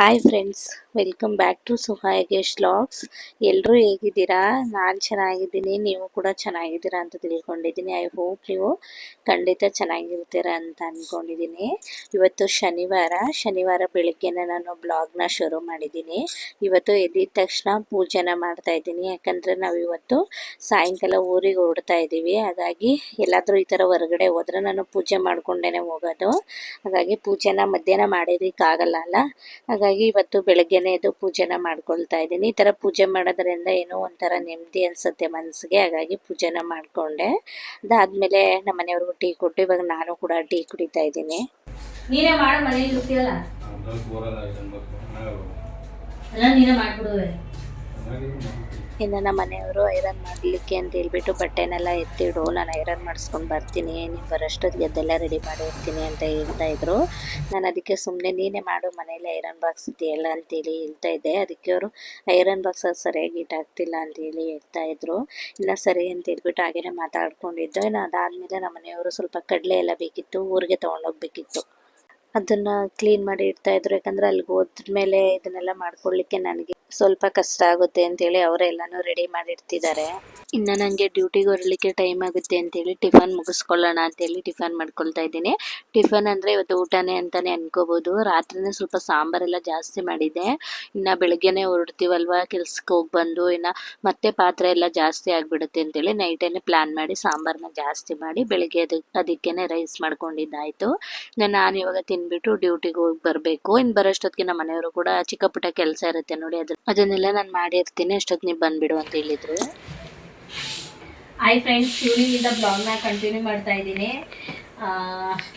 Hi friends, welcome back to ಸುಹಾಯಗೇಶ್ vlogs. ಎಲ್ಲರೂ ಹೇಗಿದ್ದೀರಾ? ನಾನು ಚೆನ್ನಾಗಿದ್ದೀನಿ, ನೀವು ಕೂಡ ಚೆನ್ನಾಗಿದ್ದೀರಾ ಅಂತ ತಿಳ್ಕೊಂಡಿದ್ದೀನಿ. ಐ ಹೋಪ್ ನೀವು ಖಂಡಿತ ಚೆನ್ನಾಗಿರ್ತೀರಾ ಅಂತ ಅಂದ್ಕೊಂಡಿದ್ದೀನಿ. ಇವತ್ತು ಶನಿವಾರ ಬೆಳಿಗ್ಗೆನೇ ನಾನು ಬ್ಲಾಗ್ನ ಶುರು ಮಾಡಿದ್ದೀನಿ. ಇವತ್ತು ಎದ್ದಿದ ತಕ್ಷಣ ಪೂಜೆನ ಮಾಡ್ತಾ ಇದ್ದೀನಿ. ಯಾಕಂದರೆ ನಾವು ಇವತ್ತು ಸಾಯಂಕಾಲ ಊರಿಗೆ ಹೊರಡ್ತಾ ಇದ್ದೀವಿ. ಹಾಗಾಗಿ ಎಲ್ಲಾದರೂ ಈ ಥರ ಹೊರಗಡೆ ಹೋದರೆ ನಾನು ಪೂಜೆ ಮಾಡ್ಕೊಂಡೇ ಹೋಗೋದು. ಹಾಗಾಗಿ ಪೂಜೆನ ಮಧ್ಯಾಹ್ನ ಮಾಡಿರೋಕ್ಕಾಗಲ್ಲ ಅಲ್ಲ, ಹಾಗಾಗಿ ಇವತ್ತು ಬೆಳಗ್ಗೆನೇ ಎದ್ದು ಪೂಜೆನ ಮಾಡ್ಕೊಳ್ತಾ ಇದ್ದೀನಿ. ಈ ಥರ ಪೂಜೆ ಮಾಡೋದ್ರಿಂದ ಏನೋ ಒಂಥರ ನೆಮ್ಮದಿ ಅನಿಸುತ್ತೆ ಮನಸ್ಸಿಗೆ. ಹಾಗಾಗಿ ಪೂಜೆನ ಮಾಡಿಕೊಂಡೆ. ಅದಾದಮೇಲೆ ನಮ್ಮ ಮನೆಯವ್ರಿಗೂ ಟೀ ಕೊಟ್ಟು ಇವಾಗ ನಾನು ಕೂಡ ಟೀ ಕುಡಿತಾ ಇದ್ದೀನಿ. ನೀನೇ ಮಾಡ ಮನೇಲಿ ಗೊತ್ತಿಲ್ಲ ಅಲ್ಲ, ನೀನೇ ಮಾಡ್ಬಿಡುವೆ. ಇನ್ನು ನಮ್ಮ ಮನೆಯವರು ಐರನ್ ಮಾಡಲಿಕ್ಕೆ ಅಂತ ಹೇಳ್ಬಿಟ್ಟು ಬಟ್ಟೆನೆಲ್ಲ ಎತ್ತಿಡು, ನಾನು ಐರನ್ ಮಾಡಿಸ್ಕೊಂಡು ಬರ್ತೀನಿ, ನೀವು ಬರೋಷ್ಟೊತ್ತಿಗೆ ಅದೆಲ್ಲ ರೆಡಿ ಮಾಡಿರ್ತೀನಿ ಅಂತ ಹೇಳ್ತಾಯಿದ್ರು. ನಾನು ಅದಕ್ಕೆ ಸುಮ್ಮನೆ ನೀನೇ ಮಾಡು, ಮನೇಲಿ ಐರನ್ ಬಾಕ್ಸ್ ಇದೆಯಲ್ಲ ಅಂತೇಳಿ ಹೇಳ್ತಾ ಇದ್ದೆ. ಅದಕ್ಕೆ ಅವರು ಐರನ್ ಬಾಕ್ಸ್ ಸರಿಯಾಗಿ ಇಟ್ಟಾಗ್ತಿಲ್ಲ ಅಂತೇಳಿ ಹೇಳ್ತಾಯಿದ್ರು. ಇಲ್ಲ ಸರಿ ಅಂತ ಹೇಳ್ಬಿಟ್ಟು ಹಾಗೇ ಮಾತಾಡ್ಕೊಂಡಿದ್ದು. ಇನ್ನು ಅದಾದಮೇಲೆ ನಮ್ಮ ಮನೆಯವರು ಸ್ವಲ್ಪ ಕಡಲೆ ಎಲ್ಲ ಬೇಕಿತ್ತು, ಊರಿಗೆ ತೊಗೊಂಡೋಗ್ಬೇಕಿತ್ತು. ಅದನ್ನು ಕ್ಲೀನ್ ಮಾಡಿ ಇಡ್ತಾಯಿದ್ರು. ಯಾಕಂದರೆ ಅಲ್ಲಿಗೆ ಹೋದ್ಮೇಲೆ ಇದನ್ನೆಲ್ಲ ಮಾಡ್ಕೊಳ್ಳಿಕ್ಕೆ ನನಗೆ ಸ್ವಲ್ಪ ಕಷ್ಟ ಆಗುತ್ತೆ ಅಂತೇಳಿ ಅವರೆಲ್ಲನೂ ರೆಡಿ ಮಾಡಿಡ್ತಿದ್ದಾರೆ. ಇನ್ನು ನನಗೆ ಡ್ಯೂಟಿಗೆ ಹೊರಲಿಕ್ಕೆ ಟೈಮ್ ಆಗುತ್ತೆ ಅಂತೇಳಿ ಟಿಫನ್ ಮುಗಿಸ್ಕೊಳ್ಳೋಣ ಅಂತೇಳಿ ಟಿಫನ್ ಮಾಡ್ಕೊಳ್ತಾ ಇದ್ದೀನಿ. ಟಿಫನ್ ಅಂದರೆ ಇವತ್ತು ಊಟನೇ ಅಂತಲೇ ಅನ್ಕೋಬೋದು. ರಾತ್ರಿನೇ ಸ್ವಲ್ಪ ಸಾಂಬಾರೆಲ್ಲ ಜಾಸ್ತಿ ಮಾಡಿದ್ದೆ. ಇನ್ನು ಬೆಳಗ್ಗೆನೇ ಹೊರಡ್ತೀವಲ್ವ ಕೆಲ್ಸಕ್ಕೆ ಹೋಗಿ ಬಂದು ಇನ್ನು ಮತ್ತೆ ಪಾತ್ರೆ ಎಲ್ಲ ಜಾಸ್ತಿ ಆಗಿಬಿಡುತ್ತೆ ಅಂತೇಳಿ ನೈಟೇನೆ ಪ್ಲ್ಯಾನ್ ಮಾಡಿ ಸಾಂಬಾರನ್ನ ಜಾಸ್ತಿ ಮಾಡಿ ಬೆಳಗ್ಗೆ ಅದಕ್ಕೇ ರೈಸ್ ಮಾಡ್ಕೊಂಡಿದ್ದಾಯಿತು. ನಾನು ಇವಾಗ ತಿನ್ಬಿಟ್ಟು ಡ್ಯೂಟಿಗೆ ಹೋಗಿ ಬರಬೇಕು. ಇನ್ನು ಬರೋಷ್ಟೊತ್ತಿಗೆ ನಮ್ಮ ಮನೆಯವರು ಕೂಡ ಚಿಕ್ಕ ಪುಟ್ಟ ಕೆಲಸ ಇರುತ್ತೆ ನೋಡಿ, ಅದನ್ನೆಲ್ಲ ನಾನು ಮಾಡಿರ್ತೀನಿ, ಅಷ್ಟೊತ್ತು ನೀವು ಬಂದುಬಿಡು ಅಂತ ಹೇಳಿದರು. ಹಾಯ್ ಫ್ರೆಂಡ್ಸ್, ಇವನಿಂದ ಬ್ಲಾಗ್ನ ಕಂಟಿನ್ಯೂ ಮಾಡ್ತಾ ಇದ್ದೀನಿ.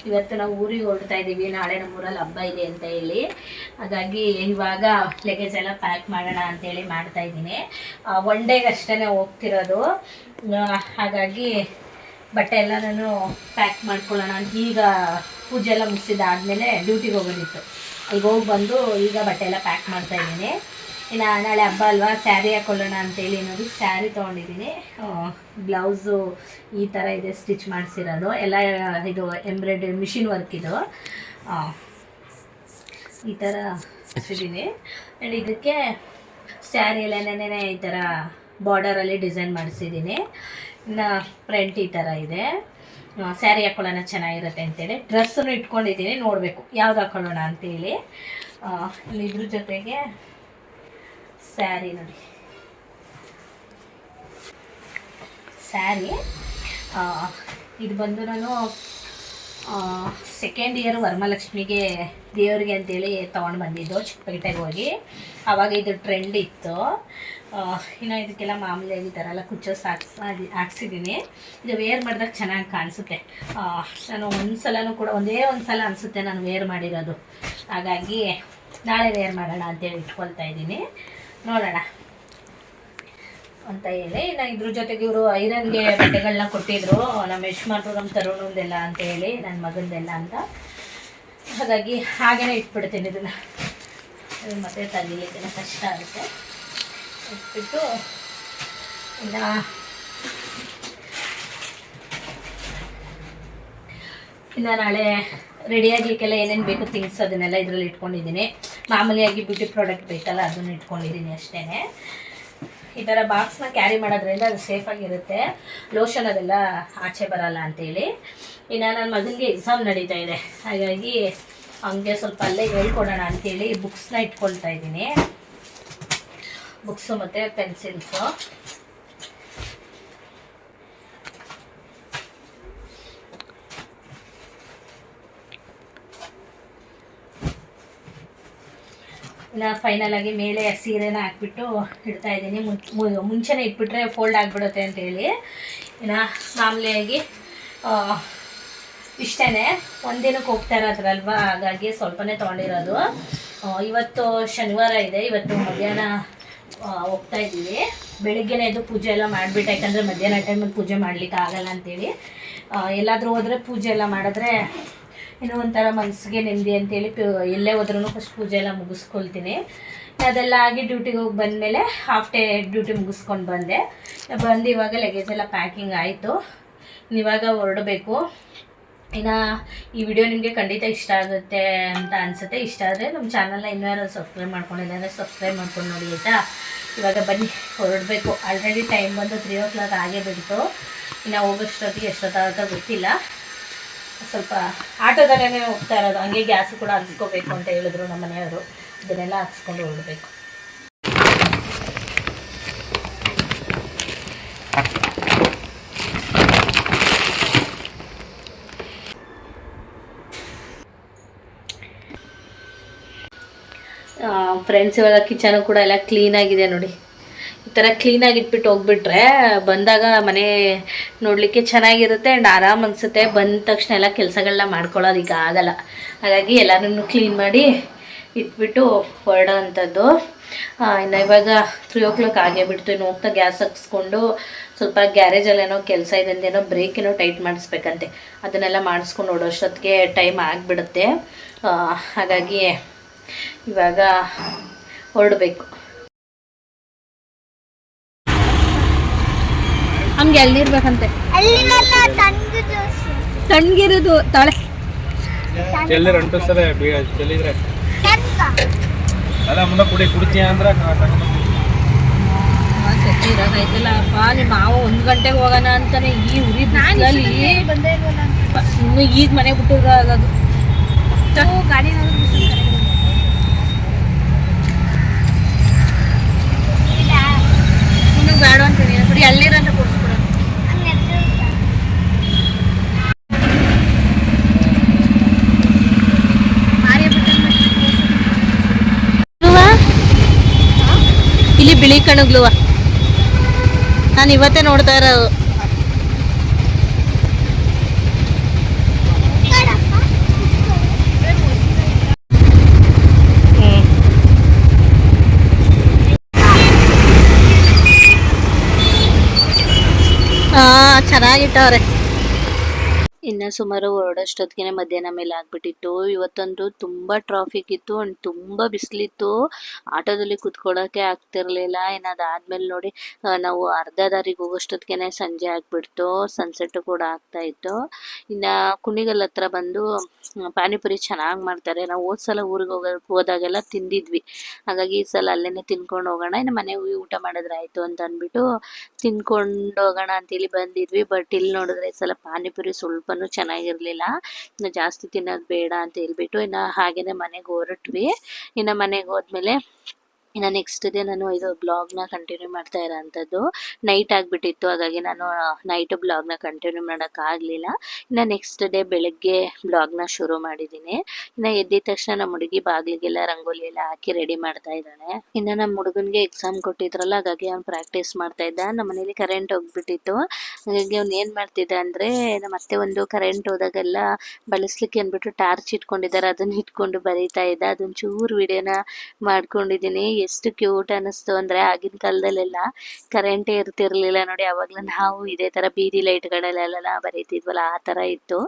ಇವತ್ತು ನಾವು ಊರಿಗೆ ಹೊರಡ್ತಾ ಇದ್ದೀವಿ. ನಾಳೆ ನಮ್ಮೂರಲ್ಲಿ ಹಬ್ಬ ಇದೆ ಅಂತ ಹೇಳಿ, ಹಾಗಾಗಿ ಇವಾಗ ಲಗೇಜ್ ಎಲ್ಲ ಪ್ಯಾಕ್ ಮಾಡೋಣ ಅಂತೇಳಿ ಮಾಡ್ತಾ ಇದ್ದೀನಿ. ಒನ್ ಡೇಗೆ ಅಷ್ಟೇ ಹೋಗ್ತಿರೋದು. ಹಾಗಾಗಿ ಬಟ್ಟೆ ಎಲ್ಲ ನಾನು ಪ್ಯಾಕ್ ಮಾಡ್ಕೊಳ್ಳೋಣ ಅಂತ ಈಗ ಪೂಜೆ ಎಲ್ಲ ಮುಗಿಸಿದಾದ್ಮೇಲೆ ಡ್ಯೂಟಿಗೆ ಹೋಗೋದಿತ್ತು. ಈಗ ಹೋಗಿ ಬಂದು ಈಗ ಬಟ್ಟೆ ಎಲ್ಲ ಪ್ಯಾಕ್ ಮಾಡ್ತಾ ಇದ್ದೀನಿ. ಇನ್ನು ನಾಳೆ ಹಬ್ಬ ಅಲ್ವಾ, ಸ್ಯಾರಿ ಹಾಕ್ಕೊಳ್ಳೋಣ ಅಂತೇಳಿ ನೋಡಿ ಸ್ಯಾರಿ ತೊಗೊಂಡಿದ್ದೀನಿ. ಬ್ಲೌಸು ಈ ಥರ ಇದೆ, ಸ್ಟಿಚ್ ಮಾಡಿಸಿರೋದು ಎಲ್ಲ. ಇದು ಎಂಬ್ರಾಯ್ಡ್ರಿ ಮಿಷಿನ್ ವರ್ಕ್ ಇದು. ಈ ಥರ ಹಚ್ಚಿದ್ದೀನಿ. ಆ್ಯಂಡ್ ಇದಕ್ಕೆ ಸ್ಯಾರಿ ಎಲ್ಲ ನೆನೆ ಈ ಥರ ಬಾರ್ಡರಲ್ಲಿ ಡಿಸೈನ್ ಮಾಡಿಸಿದ್ದೀನಿ. ಇನ್ನು ಫ್ರಂಟ್ ಈ ಥರ ಇದೆ. ಸ್ಯಾರಿ ಹಾಕ್ಕೊಳ್ಳೋಣ ಚೆನ್ನಾಗಿರುತ್ತೆ ಅಂತೇಳಿ ಡ್ರೆಸ್ಸನ್ನು ಇಟ್ಕೊಂಡಿದ್ದೀನಿ, ನೋಡಬೇಕು ಯಾವ್ದು ಹಾಕ್ಕೊಳ್ಳೋಣ ಅಂತೇಳಿ. ಇದ್ರ ಜೊತೆಗೆ ಸ್ಯಾರಿ ನೋಡಿ, ಸ್ಯಾರಿ ಇದು ಬಂದು ನಾನು ಸೆಕೆಂಡ್ ಇಯರ್ ವರಮಹಾಲಕ್ಷ್ಮಿಗೆ ದೇವ್ರಿಗೆ ಅಂತೇಳಿ ತೊಗೊಂಡು ಬಂದಿದ್ದು ಚಿಕ್ಕಪೇಟೆಗೆ ಹೋಗಿ. ಆವಾಗ ಇದು ಟ್ರೆಂಡ್ ಇತ್ತು. ಇನ್ನು ಇದಕ್ಕೆಲ್ಲ ಮಾಮೂಲಿಯಾಗಿ ಈ ಥರ ಎಲ್ಲ ಕುಚ್ಚಸ್ ಹಾಕ್ಸಿದ್ದೀನಿ. ಇದು ವೇರ್ ಮಾಡಿದಾಗ ಚೆನ್ನಾಗಿ ಕಾಣಿಸುತ್ತೆ. ನಾನು ಒಂದೇ ಒಂದು ಸಲ ಅನಿಸುತ್ತೆ ನಾನು ವೇರ್ ಮಾಡಿರೋದು. ಹಾಗಾಗಿ ನಾಳೆ ವೇರ್ ಮಾಡೋಣ ಅಂತೇಳಿ ಇಟ್ಕೊಳ್ತಾ ಇದ್ದೀನಿ, ನೋಡೋಣ ಅಂತ ಹೇಳಿ. ಇನ್ನು ಇದ್ರ ಜೊತೆಗೆ ಇವರು ಐರನ್ಗೆ ಬಟ್ಟೆಗಳನ್ನ ಕೊಟ್ಟಿದ್ರು, ನಮ್ಮ ಯಶ್ಮಾನ್ರು ನಮ್ಮ ತರುಣಂದೆಲ್ಲ ಅಂತೇಳಿ, ನನ್ನ ಮಗಂದೆಲ್ಲ ಅಂತ. ಹಾಗಾಗಿ ಹಾಗೇ ಇಟ್ಬಿಡ್ತೀನಿ ಇದನ್ನು, ಮತ್ತೆ ತೆಗಿಲಿಕ್ಕೆ ಕಷ್ಟ ಆಗುತ್ತೆ. ಇಟ್ಬಿಟ್ಟು ಇನ್ನು ನಾಳೆ ರೆಡಿಯಾಗಲಿಕ್ಕೆಲ್ಲ ಏನೇನು ಬೇಕು ಥಿಂಗ್ಸ್ ಅದನ್ನೆಲ್ಲ ಇದರಲ್ಲಿ ಇಟ್ಕೊಂಡಿದ್ದೀನಿ. ಮಾಮೂಲಿಯಾಗಿ ಬ್ಯೂಟಿ ಪ್ರಾಡಕ್ಟ್ ಬೇಕಲ್ಲ, ಅದನ್ನು ಇಟ್ಕೊಂಡಿದ್ದೀನಿ ಅಷ್ಟೇ. ಈ ಥರ ಬಾಕ್ಸ್ನ ಕ್ಯಾರಿ ಮಾಡೋದ್ರಿಂದ ಅದು ಸೇಫಾಗಿರುತ್ತೆ, ಲೋಷನ್ ಅದೆಲ್ಲ ಆಚೆ ಬರಲ್ಲ ಅಂತೇಳಿ. ಇನ್ನು ನನ್ನ ಮಗನಿಗೆ ಎಕ್ಸಾಮ್ ನಡೀತಾ ಇದೆ, ಹಾಗಾಗಿ ಹಂಗೆ ಸ್ವಲ್ಪ ಅಲ್ಲೇ ಹೇಳ್ಕೊಡೋಣ ಅಂತೇಳಿ ಬುಕ್ಸ್ನ ಇಟ್ಕೊಳ್ತಾ ಇದ್ದೀನಿ. ಬುಕ್ಸು ಮತ್ತು ಪೆನ್ಸಿಲ್ಸು. ಇನ್ನು ಫೈನಲ್ ಆಗಿ ಮೇಲೆ ಸೀರೆನ ಹಾಕ್ಬಿಟ್ಟು ಇಡ್ತಾ ಇದ್ದೀನಿ. ಮುಂಚೆನೇ ಇಟ್ಬಿಟ್ರೆ ಫೋಲ್ಡ್ ಆಗಿಬಿಡುತ್ತೆ ಅಂತೇಳಿ. ಇನ್ನು ಮಾಮೂಲಿಯಾಗಿ ಇಷ್ಟೇ, ಒಂದಿನಕ್ಕೆ ಹೋಗ್ತಾ ಇರೋದ್ರಲ್ವ, ಹಾಗಾಗಿ ಸ್ವಲ್ಪನೇ ತೊಗೊಂಡಿರೋದು. ಇವತ್ತು ಶನಿವಾರ ಇದೆ, ಇವತ್ತು ಮಧ್ಯಾಹ್ನ ಹೋಗ್ತಾ ಇದ್ದೀವಿ. ಬೆಳಿಗ್ಗೆನೇ ಎದ್ದು ಪೂಜೆ ಎಲ್ಲ ಮಾಡಿಬಿಟ್ಟು, ಯಾಕಂದರೆ ಮಧ್ಯಾಹ್ನ ಟೈಮಲ್ಲಿ ಪೂಜೆ ಮಾಡಲಿಕ್ಕೆ ಆಗಲ್ಲ ಅಂತೇಳಿ. ಎಲ್ಲಾದರೂ ಹೋದರೆ ಪೂಜೆ ಎಲ್ಲ ಮಾಡಿದ್ರೆ ಇನ್ನೂ ಒಂಥರ ಮನಸ್ಸಿಗೆ ನೆಮ್ಮದಿ ಅಂತೇಳಿ ಎಲ್ಲೇ ಹೋದ್ರೂ ಫಸ್ಟ್ ಪೂಜೆ ಎಲ್ಲ ಮುಗಿಸ್ಕೊಳ್ತೀನಿ. ಅದೆಲ್ಲ ಆಗಿ ಡ್ಯೂಟಿಗೆ ಹೋಗಿ ಬಂದಮೇಲೆ ಹಾಫ್ ಡೇ ಡ್ಯೂಟಿ ಮುಗಿಸ್ಕೊಂಡು ಬಂದು ಇವಾಗ ಲಗೇಜ್ ಎಲ್ಲ ಪ್ಯಾಕಿಂಗ್ ಆಯಿತು. ಇವಾಗ ಹೊರಡಬೇಕು. ಇನ್ನು ಈ ವಿಡಿಯೋ ನಿಮಗೆ ಖಂಡಿತ ಇಷ್ಟ ಆಗುತ್ತೆ ಅಂತ ಅನಿಸುತ್ತೆ. ಇಷ್ಟ ಆದರೆ ನಮ್ಮ ಚಾನಲ್ನ ಇನ್ನೂ ಯಾರು ಸಬ್ಸ್ಕ್ರೈಬ್ ಮಾಡ್ಕೊಂಡಿಲ್ಲ ಅಂದರೆ ಸಬ್ಸ್ಕ್ರೈಬ್ ಮಾಡ್ಕೊಂಡು ನೋಡಿ ಆಯಿತಾ. ಇವಾಗ ಬನ್ನಿ ಹೊರಡಬೇಕು. ಆಲ್ರೆಡಿ ಟೈಮ್ ಬಂದು 3 o'clock ಆಗೇ ಬಿಡ್ತು. ಇನ್ನು ಹೋಗೋಷ್ಟೊತ್ತಿಗೆ ಎಷ್ಟೊತ್ತಾಗುತ್ತೋ ಗೊತ್ತಿಲ್ಲ. ಸ್ವಲ್ಪ ಆಟೋದಲ್ಲೇ ಹೋಗ್ತಾ ಇರೋದು, ಹಂಗೆ ಗ್ಯಾಸ್ ಕೂಡ ಹಾಕ್ಸ್ಕೋಬೇಕು ಅಂತ ಹೇಳಿದ್ರು ನಮ್ಮ ಮನೆಯವರು. ಇದನ್ನೆಲ್ಲ ಹಾಕ್ಸ್ಕೊಂಡು ಹೊರಡಬೇಕು. ಫ್ರೆಂಡ್ಸ್, ಇವಾಗ ಕಿಚನು ಕೂಡ ಎಲ್ಲ ಕ್ಲೀನಾಗಿದೆ ನೋಡಿ. ಈ ಥರ ಕ್ಲೀನಾಗಿ ಇಟ್ಬಿಟ್ಟು ಹೋಗ್ಬಿಟ್ರೆ ಬಂದಾಗ ಮನೆ ನೋಡಲಿಕ್ಕೆ ಚೆನ್ನಾಗಿರುತ್ತೆ ಆ್ಯಂಡ್ ಆರಾಮ್ ಅನಿಸುತ್ತೆ. ಬಂದ ತಕ್ಷಣ ಎಲ್ಲ ಕೆಲಸಗಳನ್ನ ಮಾಡ್ಕೊಳ್ಳೋದು ಈಗ ಆಗಲ್ಲ. ಹಾಗಾಗಿ ಎಲ್ಲನೂ ಕ್ಲೀನ್ ಮಾಡಿ ಇಟ್ಬಿಟ್ಟು ಹೊರಡೋ ಅಂಥದ್ದು. ಇನ್ನು ಇವಾಗ 3 o'clock ಆಗೇ ಬಿಡ್ತು. ಇನ್ನು ಹೋಗ್ತಾ ಗ್ಯಾಸ್ ಹಾಕ್ಸ್ಕೊಂಡು ಸ್ವಲ್ಪ ಗ್ಯಾರೇಜಲ್ಲೇನೋ ಕೆಲಸ ಇದೆ ಅಂದೇನೋ ಬ್ರೇಕೇನೋ ಟೈಟ್ ಮಾಡಿಸ್ಬೇಕಂತೆ. ಅದನ್ನೆಲ್ಲ ಮಾಡಿಸ್ಕೊಂಡು ನೋಡೋಷ್ಟೊತ್ತಿಗೆ ಟೈಮ್ ಆಗಿಬಿಡುತ್ತೆ. ಹಾಗಾಗಿ ಇವಾಗ ಹೊರಡಬೇಕು. ಹಂಗೆ ಎಲ್ಲಿರ್ಬೇಕಂತೆ ತಣ್ಣಗಿರೋದು ತಾಳೆ ಅಲ್ಲ ಮುಂದೆ ಕುಡಿತೀಯ ಅಂದ್ರೆ ಇರೋದಾಯ್ತಲ್ಲ ಅಪ್ಪ. ನಿಮ್ಮ ಮಾವ 1 ಗಂಟೆಗೆ ಹೋಗೋಣ ಅಂತಾನೆ ಈ ಉರಿ ಬಿಸಿಲಲ್ಲಿ ಇನ್ನು ಈಗ ಮನೆ ಬಿಟ್ಟಿರೋ ಆಗೋದು. ಗಾಡಿ ಬೇಡ ಅಂತೀನಿ ಬಿಡಿ, ಅಲ್ಲಿರಂತ ಕೊಡ್ಸ್ಬಿಡ. ಇಲ್ಲಿ ಬಿಳಿ ಕಣಗ್ಲುವ ನಾನು ಇವತ್ತೇ ನೋಡ್ತಾ ಇರೋದು. ಚೆನ್ನಾಗಿಟ್ಟವ್ರೆ. ಇನ್ನು ಸುಮಾರು ಹೊರಡೋಷ್ಟೊತ್ತಿಗೆ ಮಧ್ಯಾಹ್ನ ಮೇಲೆ ಆಗ್ಬಿಟ್ಟಿತ್ತು. ಇವತ್ತಂತೂ ತುಂಬ ಟ್ರಾಫಿಕ್ ಇತ್ತು ಆ್ಯಂಡ್ ತುಂಬ ಬಿಸಿಲಿತ್ತು. ಆಟೋದಲ್ಲಿ ಕುತ್ಕೊಳ್ಳೋಕ್ಕೆ ಆಗ್ತಿರ್ಲಿಲ್ಲ. ಇನ್ನು ಅದಾದ್ಮೇಲೆ ನೋಡಿ ನಾವು ಅರ್ಧ ದಾರಿಗೆ ಹೋಗೋಷ್ಟೊತ್ತಿಗೆ ಸಂಜೆ ಆಗಿಬಿಡ್ತು. ಸನ್ಸೆಟ್ಟು ಕೂಡ ಆಗ್ತಾಯಿತ್ತು. ಇನ್ನು ಕುಣಿಗಲ್ ಹತ್ರ ಬಂದು ಪಾನಿಪುರಿ ಚೆನ್ನಾಗಿ ಮಾಡ್ತಾರೆ. ನಾವು ಸಲ ಊರಿಗೆ ಹೋದಾಗೆಲ್ಲ ತಿಂದಿದ್ವಿ. ಹಾಗಾಗಿ ಈ ಸಲ ಅಲ್ಲೇ ತಿನ್ಕೊಂಡು ಹೋಗೋಣ, ಇನ್ನು ಮನೆಗೆ ಹೋಗಿ ಊಟ ಮಾಡಿದ್ರೆ ಆಯಿತು ಅಂತ ಅಂದ್ಬಿಟ್ಟು ತಿನ್ಕೊಂಡು ಹೋಗೋಣ ಅಂತೇಳಿ ಬಂದಿದ್ವಿ. ಬಟ್ ಇಲ್ಲಿ ನೋಡಿದ್ರೆ ಈ ಸಲ ಪಾನಿಪುರಿ ಸ್ವಲ್ಪನೂ ಚೆನ್ನಾಗಿರಲಿಲ್ಲ. ಇನ್ನು ಜಾಸ್ತಿ ತಿನ್ನೋದು ಬೇಡ ಅಂತ ಹೇಳ್ಬಿಟ್ಟು ಇನ್ನು ಹಾಗೇನೆ ಮನೆಗೆ ಹೊರಟ್ವಿ. ಇನ್ನು ಮನೆಗೆ ಹೋದ್ಮೇಲೆ ಇನ್ನು ನೆಕ್ಸ್ಟ್ ಡೇ ನಾನು ಇದು ಬ್ಲಾಗ್ನ ಕಂಟಿನ್ಯೂ ಮಾಡ್ತಾ ಇರೋ ಅಂಥದ್ದು. ನೈಟ್ ಆಗಿಬಿಟ್ಟಿತ್ತು, ಹಾಗಾಗಿ ನಾನು ನೈಟು ಬ್ಲಾಗ್ನ ಕಂಟಿನ್ಯೂ ಮಾಡೋಕ್ಕಾಗಲಿಲ್ಲ. ಇನ್ನು ನೆಕ್ಸ್ಟ್ ಡೇ ಬೆಳಗ್ಗೆ ಬ್ಲಾಗ್ನ ಶುರು ಮಾಡಿದ್ದೀನಿ. ಇನ್ನು ಎದ್ದಿದ ತಕ್ಷಣ ನಮ್ಮ ಹುಡುಗಿ ಬಾಗಿಲಿಗೆಲ್ಲ ರಂಗೋಲಿ ಎಲ್ಲ ಹಾಕಿ ರೆಡಿ ಮಾಡ್ತಾ ಇದ್ದಾಳೆ. ಇನ್ನು ನಮ್ಮ ಹುಡುಗನಿಗೆ ಎಕ್ಸಾಮ್ ಕೊಟ್ಟಿದ್ರಲ್ಲ, ಹಾಗಾಗಿ ಅವ್ನು ಪ್ರಾಕ್ಟೀಸ್ ಮಾಡ್ತಾ ಇದ್ದ. ನಮ್ಮ ಮನೇಲಿ ಕರೆಂಟ್ ಹೋಗ್ಬಿಟ್ಟಿತ್ತು. ಹಾಗಾಗಿ ಅವ್ನು ಏನು ಮಾಡ್ತಿದ್ದ ಅಂದರೆ, ನಮ್ಮ ಅತ್ತೆ ಒಂದು ಕರೆಂಟ್ ಹೋದಾಗೆಲ್ಲ ಬಳಸ್ಲಿಕ್ಕೆ ಅಂದ್ಬಿಟ್ಟು ಟಾರ್ಚ್ ಇಟ್ಕೊಂಡಿದ್ದಾರೆ, ಅದನ್ನ ಇಟ್ಕೊಂಡು ಬರೀತಾ ಇದ್ದ. ಅದೊಂದು ಚೂರು ವಿಡಿಯೋನ ಮಾಡ್ಕೊಂಡಿದ್ದೀನಿ. ಎಷ್ಟು ಕ್ಯೂಟ್ ಅನ್ನಿಸ್ತು ಅಂದರೆ, ಆಗಿನ ಕಾಲದಲ್ಲೆಲ್ಲ ಕರೆಂಟೇ ಇರ್ತಿರ್ಲಿಲ್ಲ ನೋಡಿ. ಆವಾಗಲೂ ನಾವು ಇದೇ ಥರ ಬೀದಿ ಲೈಟ್ಗಳಲ್ಲೆಲ್ಲ ಬರೀತಿದ್ವಲ್ಲ, ಆ ಥರ ಇತ್ತು.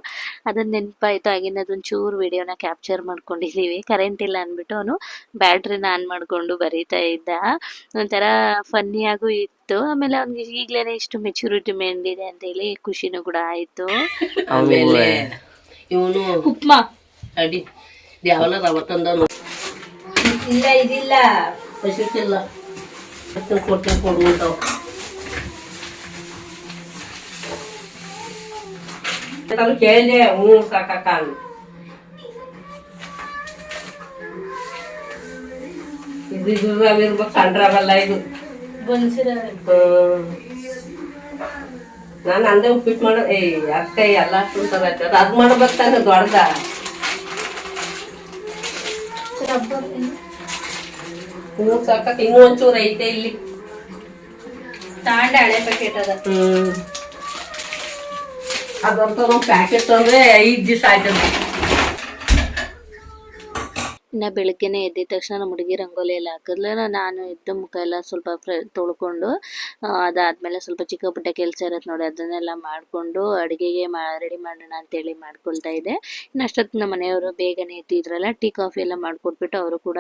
ಅದನ್ನು ನೆನಪಾಯಿತು. ಆಗಿನ ಅದೊಂದು ಚೂರು ವಿಡಿಯೋನ ಕ್ಯಾಪ್ಚರ್ ಮಾಡ್ಕೊಂಡಿದ್ದೀವಿ. ಕರೆಂಟ್ ಇಲ್ಲ ಅಂದ್ಬಿಟ್ಟು ಅವನು ಬ್ಯಾಟ್ರಿನ ಆನ್ ಮಾಡಿಕೊಂಡು ಬರೀತಾ ಇದ್ದ. ಒಂಥರ ಫನ್ನಿಯಾಗೂ ಇತ್ತು. ಆಮೇಲೆ ಅವ್ನಿಗೆ ಈಗಲೇ ಇಷ್ಟು ಮೆಚುರಿಟಿ ಮೇಂಡಿದೆ ಅಂತೇಳಿ ಖುಷಿನೂ ಕೂಡ ಆಯಿತು. ಆಮೇಲೆ ಇವನು ಉಪ್ಮಾ ಅಡಿ ಯಾವಲ್ಲ ರವ ತಂದ ಇಲ್ಲ, ಇದಿಲ್ಲ ಹಸಿಟ್ಟಿಲ್ಲ ಕೊಟ್ಟೆ ಕೊಡುವಂತಾವ. ಕೇಳಿದೆ ಹ್ಞೂ ಸಾಕಾಕ ಇದು ರವೆ ಇರ್ಬೇಕು, ಸಣ್ಣ ರವಲ್ಲ ಇದು ಬನ್ಸಿರ. ನಾನು ಅಂದೆ ಉಪ್ಪಿಟ್ಟು ಮಾಡೋ ಅಕ್ಕ ಎಲ್ಲ ತುಂತಾರೆ ಅದು ಮಾಡ್ಬೇಕು ತಾನೆ ದೊಡ್ಡದ. ಹ್ಞೂ ಸಾಕಾಕ ಇನ್ನೂ ಒಂಚೂರು ಐತೆ ಇಲ್ಲಿ ತಾಂಡೆ ಹಳೆ ಪ್ಯಾಕೆಟ್ ಅದ. ಅದಂತ ನಮ್ಮ ಪ್ಯಾಕೆಟ್ ಅಂದರೆ 5 ದಿವಸ ಆಯ್ತು. ಇನ್ನು ಬೆಳಗ್ಗೆನೇ ಎದ್ದಿದ ತಕ್ಷಣ ನಮ್ಮ ಹುಡುಗಿ ರಂಗೋಲಿ ಎಲ್ಲ ಹಾಕಿದ್ಲು. ನಾನು ಎದ್ದು ಮುಖ ಎಲ್ಲ ಸ್ವಲ್ಪ ತೊಳ್ಕೊಂಡು ಅದಾದಮೇಲೆ ಸ್ವಲ್ಪ ಚಿಕ್ಕ ಪುಟ್ಟ ಕೆಲಸ ಇರುತ್ತೆ ನೋಡಿ, ಅದನ್ನೆಲ್ಲ ಮಾಡಿಕೊಂಡು ಅಡುಗೆಗೆ ರೆಡಿ ಮಾಡೋಣ ಅಂತೇಳಿ ಮಾಡ್ಕೊಳ್ತಾ ಇದ್ದೆ. ಇನ್ನು ಅಷ್ಟೊತ್ತು ನಮ್ಮ ಮನೆಯವರು ಬೇಗನೆ ಎದ್ದಿದ್ರಲ್ಲ, ಟೀ ಕಾಫಿ ಎಲ್ಲ ಮಾಡಿಕೊಟ್ಬಿಟ್ಟು ಅವರು ಕೂಡ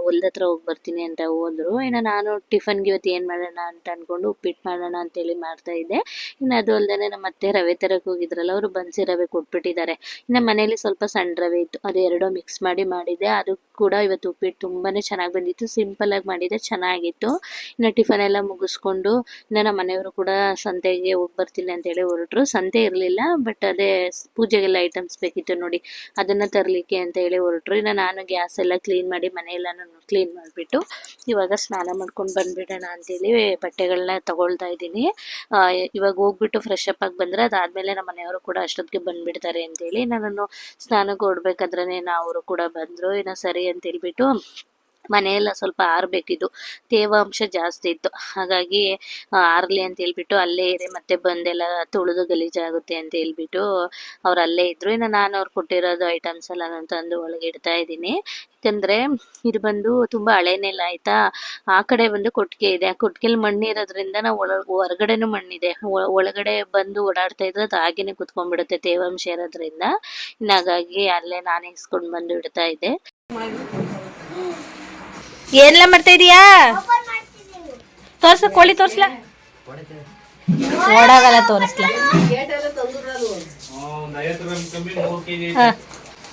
ಹೊಲ್ದ ಹತ್ರ ಹೋಗಿ ಬರ್ತೀನಿ ಅಂತ ಹೋದ್ರು. ಇನ್ನು ನಾನು ಟಿಫನ್ಗೆ ಇವತ್ತು ಏನು ಮಾಡೋಣ ಅಂತ ಅಂದ್ಕೊಂಡು ಉಪ್ಪಿಟ್ಟು ಮಾಡೋಣ ಅಂತೇಳಿ ಮಾಡ್ತಾ ಇದ್ದೆ. ಇನ್ನು ಅದು ಅಲ್ಲದೆ ನಮ್ಮ ಅತ್ತೆ ರವೆ ತರಕ್ಕೆ ಹೋಗಿದ್ರಲ್ಲ, ಅವರು ಬನ್ಸಿ ರವೆ ಕೊಟ್ಬಿಟ್ಟಿದ್ದಾರೆ. ಇನ್ನು ಮನೇಲಿ ಸ್ವಲ್ಪ ಸಣ್ಣ ರವೆ ಇತ್ತು, ಅದು ಎರಡೂ ಮಿಕ್ಸ್ ಮಾಡಿ ಮಾಡಿದ್ದೆ. ಅದು ಕೂಡ ಇವತ್ತು ಉಪ್ಪಿಟ್ಟು ತುಂಬಾ ಚೆನ್ನಾಗಿ ಬಂದಿತ್ತು. ಸಿಂಪಲಾಗಿ ಮಾಡಿದ್ದೆ, ಚೆನ್ನಾಗಿತ್ತು. ಇನ್ನು ಟಿಫನ್ ಎಲ್ಲ ಮುಗಿಸ್ಕೊಂಡು ಇನ್ನು ನಮ್ಮ ಮನೆಯವರು ಕೂಡ ಸಂತೆಗೆ ಹೋಗಿ ಬರ್ತೀನಿ ಅಂತೇಳಿ ಹೊರಟ್ರು. ಸಂತೆ ಇರಲಿಲ್ಲ, ಬಟ್ ಅದೇ ಪೂಜೆಗೆಲ್ಲ ಐಟಮ್ಸ್ ಬೇಕಿತ್ತು ನೋಡಿ, ಅದನ್ನು ತರಲಿಕ್ಕೆ ಅಂತ ಹೇಳಿ ಹೊರಟ್ರು. ಇನ್ನು ನಾನು ಗ್ಯಾಸ್ ಎಲ್ಲ ಕ್ಲೀನ್ ಮಾಡಿ ಮನೆಯೆಲ್ಲನೂ ಕ್ಲೀನ್ ಮಾಡಿಬಿಟ್ಟು ಇವಾಗ ಸ್ನಾನ ಮಾಡ್ಕೊಂಡು ಬಂದುಬಿಡೋಣ ಅಂತೇಳಿ ಬಟ್ಟೆಗಳನ್ನ ತಗೊಳ್ತಾ ಇದ್ದೀನಿ. ಇವಾಗ ಹೋಗ್ಬಿಟ್ಟು ಫ್ರೆಶ್ ಅಪ್ ಆಗಿ ಬಂದರೆ ಅದಾದಮೇಲೆ ನಮ್ಮ ಮನೆಯವರು ಕೂಡ ಅಷ್ಟೊತ್ತಿಗೆ ಬಂದುಬಿಡ್ತಾರೆ ಅಂತೇಳಿ ನಾನು ಸ್ನಾನಕ್ಕೆ ಹೊರಡ್ಬೇಕಾದ್ರೆ ಅವರು ಕೂಡ ಬಂದರು. ಇನ್ನು ಸರಿ ಅಂತೇಳ್ಬಿಟ್ಟು ಮನೆಯೆಲ್ಲ ಸ್ವಲ್ಪ ಆರಬೇಕಿದ್ದು, ತೇವಾಂಶ ಜಾಸ್ತಿ ಇತ್ತು. ಹಾಗಾಗಿ ಆರಲಿ ಅಂತ ಹೇಳ್ಬಿಟ್ಟು ಅಲ್ಲೇ ಇರಿ, ಮತ್ತೆ ಬಂದೆಲ್ಲ ತೊಳೆದು ಗಲೀಜಾಗುತ್ತೆ ಅಂತ ಹೇಳ್ಬಿಟ್ಟು ಅವ್ರು ಅಲ್ಲೇ ಇದ್ರು. ಇನ್ನು ನಾನು ಅವ್ರು ಕೊಟ್ಟಿರೋದು ಐಟಮ್ಸ್ ಎಲ್ಲ ನಾನು ತಂದು ಒಳಗೆ ಇಡ್ತಾ ಇದ್ದೀನಿ. ಯಾಕಂದರೆ ಇದು ಬಂದು ತುಂಬ ಹಳೇನೆಲ್ಲ ಆಯಿತಾ. ಆ ಕಡೆ ಬಂದು ಕೊಟ್ಟಿಗೆ ಇದೆ, ಆ ಕೊಟ್ಟಿಗೆಲಿ ಮಣ್ಣಿರೋದ್ರಿಂದ ನಾವು ಹೊರಗಡೆನೂ ಮಣ್ಣಿದೆ, ಒಳಗಡೆ ಬಂದು ಓಡಾಡ್ತಾ ಇದ್ರೆ ಅದು ಹಾಗೇನೆ ಕುತ್ಕೊಂಡ್ಬಿಡುತ್ತೆ ತೇವಾಂಶ ಇರೋದ್ರಿಂದ. ಇನ್ನು ಹಾಗಾಗಿ ಅಲ್ಲೇ ನಾನೇ ಇಸ್ಕೊಂಡು ಬಂದು ಇಡ್ತಾ ಇದ್ದೆ. ಏನೆಲ್ಲ ಮಾಡ್ತಾ ಇದೀಯಾ? ತೋರ್ಸ, ಕೋಳಿ ತೋರ್ಸ್ಲಾ? ಓಡಾಗಲ್ಲ, ತೋರಿಸ್ಲಾ? ಒಂದು 50 ಗ್ರಾಮ್ ಕಮ್ಮಿ, 3 kg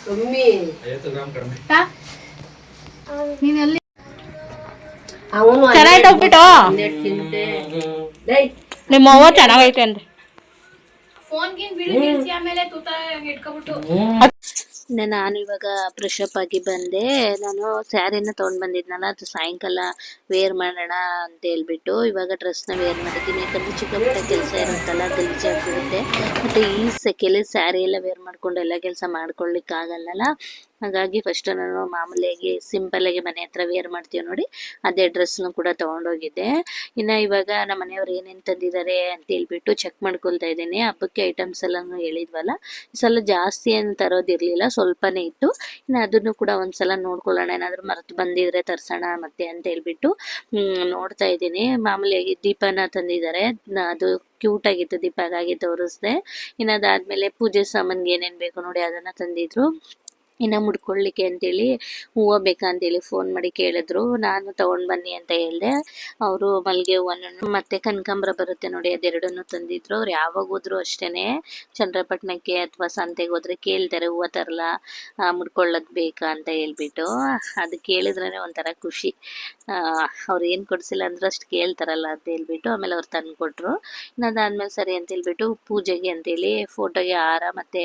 ಕಮ್ಮಿ 50 ಗ್ರಾಮ್ ಕಡಿಮೆ. ಅವನು ಚೆನ್ನಾಗಿ ಹೋಗ್ಬಿಟ್ಟು ತಿಂತೆ. ನಿಮ್ಮ ಅವ್ವ ಚೆನ್ನಾಗೈತೆ ಅಂದ್ರೆ ಇನ್ನು ನಾನು ಇವಾಗ ಫ್ರೆಶ್ ಅಪ್ ಆಗಿ ಬಂದೆ. ನಾನು ಸ್ಯಾರಿನ ತೊಗೊಂಡು ಬಂದಿದ್ನಲ್ಲ, ಅದು ಸಾಯಂಕಾಲ ವೇರ್ ಮಾಡೋಣ ಅಂತ ಹೇಳ್ಬಿಟ್ಟು ಇವಾಗ ಡ್ರೆಸ್ನ ವೇರ್ ಮಾಡಿದ್ದೀನಿ. ಯಾಕಂದರೆ ಚಿಕ್ಕ ಪುಟ್ಟ ಕೆಲಸ ಇರುತ್ತಲ್ಲ, ಗಲೀಜಾಗಿರುತ್ತೆ. ಮತ್ತು ಈ ಸೆಕೆಲಿ ಸ್ಯಾರಿ ಎಲ್ಲ ವೇರ್ ಮಾಡ್ಕೊಂಡು ಎಲ್ಲ ಕೆಲಸ ಮಾಡ್ಕೊಳ್ಳಿಕ್ಕಾಗಲ್ಲಲ್ಲ. ಹಾಗಾಗಿ ಫಸ್ಟ್ ನಾನು ಮಾಮೂಲಿಯಾಗಿ ಸಿಂಪಲ್ಲಾಗಿ ಮನೆ ಹತ್ರ ವೇರ್ ಮಾಡ್ತೀವಿ ನೋಡಿ, ಅದೇ ಡ್ರೆಸ್ನು ಕೂಡ ತೊಗೊಂಡೋಗಿದ್ದೆ. ಇನ್ನು ಇವಾಗ ನಮ್ಮ ಮನೆಯವ್ರು ಏನೇನು ತಂದಿದ್ದಾರೆ ಅಂತ ಹೇಳ್ಬಿಟ್ಟು ಚೆಕ್ ಮಾಡ್ಕೊಳ್ತಾ ಇದ್ದೀನಿ. ಹಬ್ಬಕ್ಕೆ ಐಟಮ್ಸ್ ಎಲ್ಲನೂ ಹೇಳಿದ್ವಲ್ಲ, ಈ ಸಲ ಜಾಸ್ತಿ ಏನು ತರೋದಿರಲಿಲ್ಲ, ಸ್ವಲ್ಪನೇ ಇತ್ತು. ಇನ್ನು ಅದನ್ನು ಕೂಡ ಒಂದ್ಸಲ ನೋಡ್ಕೊಳ್ಳೋಣ, ಏನಾದರೂ ಮರೆತು ಬಂದಿದ್ರೆ ತರ್ಸೋಣ ಮತ್ತೆ ಅಂತ ಹೇಳ್ಬಿಟ್ಟು ನೋಡ್ತಾ ಇದ್ದೀನಿ. ಮಾಮೂಲಿಯಾಗಿ ದೀಪನ ತಂದಿದ್ದಾರೆ, ಅದು ಕ್ಯೂಟ್ ಆಗಿತ್ತು ದೀಪ, ಹಾಗಾಗಿ ತೋರಿಸ್ದೆ. ಇನ್ನು ಅದಾದಮೇಲೆ ಪೂಜೆ ಸಾಮಾನ್ಗೆ ಏನೇನು ಬೇಕು ನೋಡಿ ಅದನ್ನು ತಂದಿದ್ರು. ಇನ್ನು ಮುಡ್ಕೊಳ್ಳಿಕ್ಕೆ ಅಂತೇಳಿ ಹೂವು ಬೇಕಾ ಅಂತೇಳಿ ಫೋನ್ ಮಾಡಿ ಕೇಳಿದ್ರು. ನಾನು ತೊಗೊಂಡು ಬನ್ನಿ ಅಂತ ಹೇಳಿದೆ. ಅವರು ಮಲ್ಲಿಗೆ ಹೂವನ್ನು ಮತ್ತು ಕನಕಾಂಬರ ಬರುತ್ತೆ ನೋಡಿ, ಅದೆರಡನ್ನು ತಂದಿದ್ರು. ಅವ್ರು ಯಾವಾಗ ಹೋದ್ರು ಅಷ್ಟೇ, ಚಂದ್ರಪಟ್ಟಣಕ್ಕೆ ಅಥವಾ ಸಂತೆಗೆ ಹೋದ್ರೆ ಕೇಳ್ತಾರೆ ಹೂವು ತರಲ್ಲ, ಮುಡ್ಕೊಳ್ಳೋಕೆ ಬೇಕಾ ಅಂತ ಹೇಳ್ಬಿಟ್ಟು. ಅದು ಕೇಳಿದ್ರೇ ಒಂಥರ ಖುಷಿ. ಅವ್ರು ಏನು ಕೊಡಿಸಿಲ್ಲ ಅಂದರೂ ಅಷ್ಟು ಕೇಳ್ತಾರಲ್ಲ ಅಂತ ಹೇಳ್ಬಿಟ್ಟು ಆಮೇಲೆ ಅವ್ರು ತಂದು ಕೊಟ್ಟರು. ಇನ್ನು ಅದಾದಮೇಲೆ ಸರಿ ಅಂತ ಹೇಳ್ಬಿಟ್ಟು ಪೂಜೆಗೆ ಅಂತೇಳಿ ಫೋಟೋಗೆ ಹಾರ ಮತ್ತು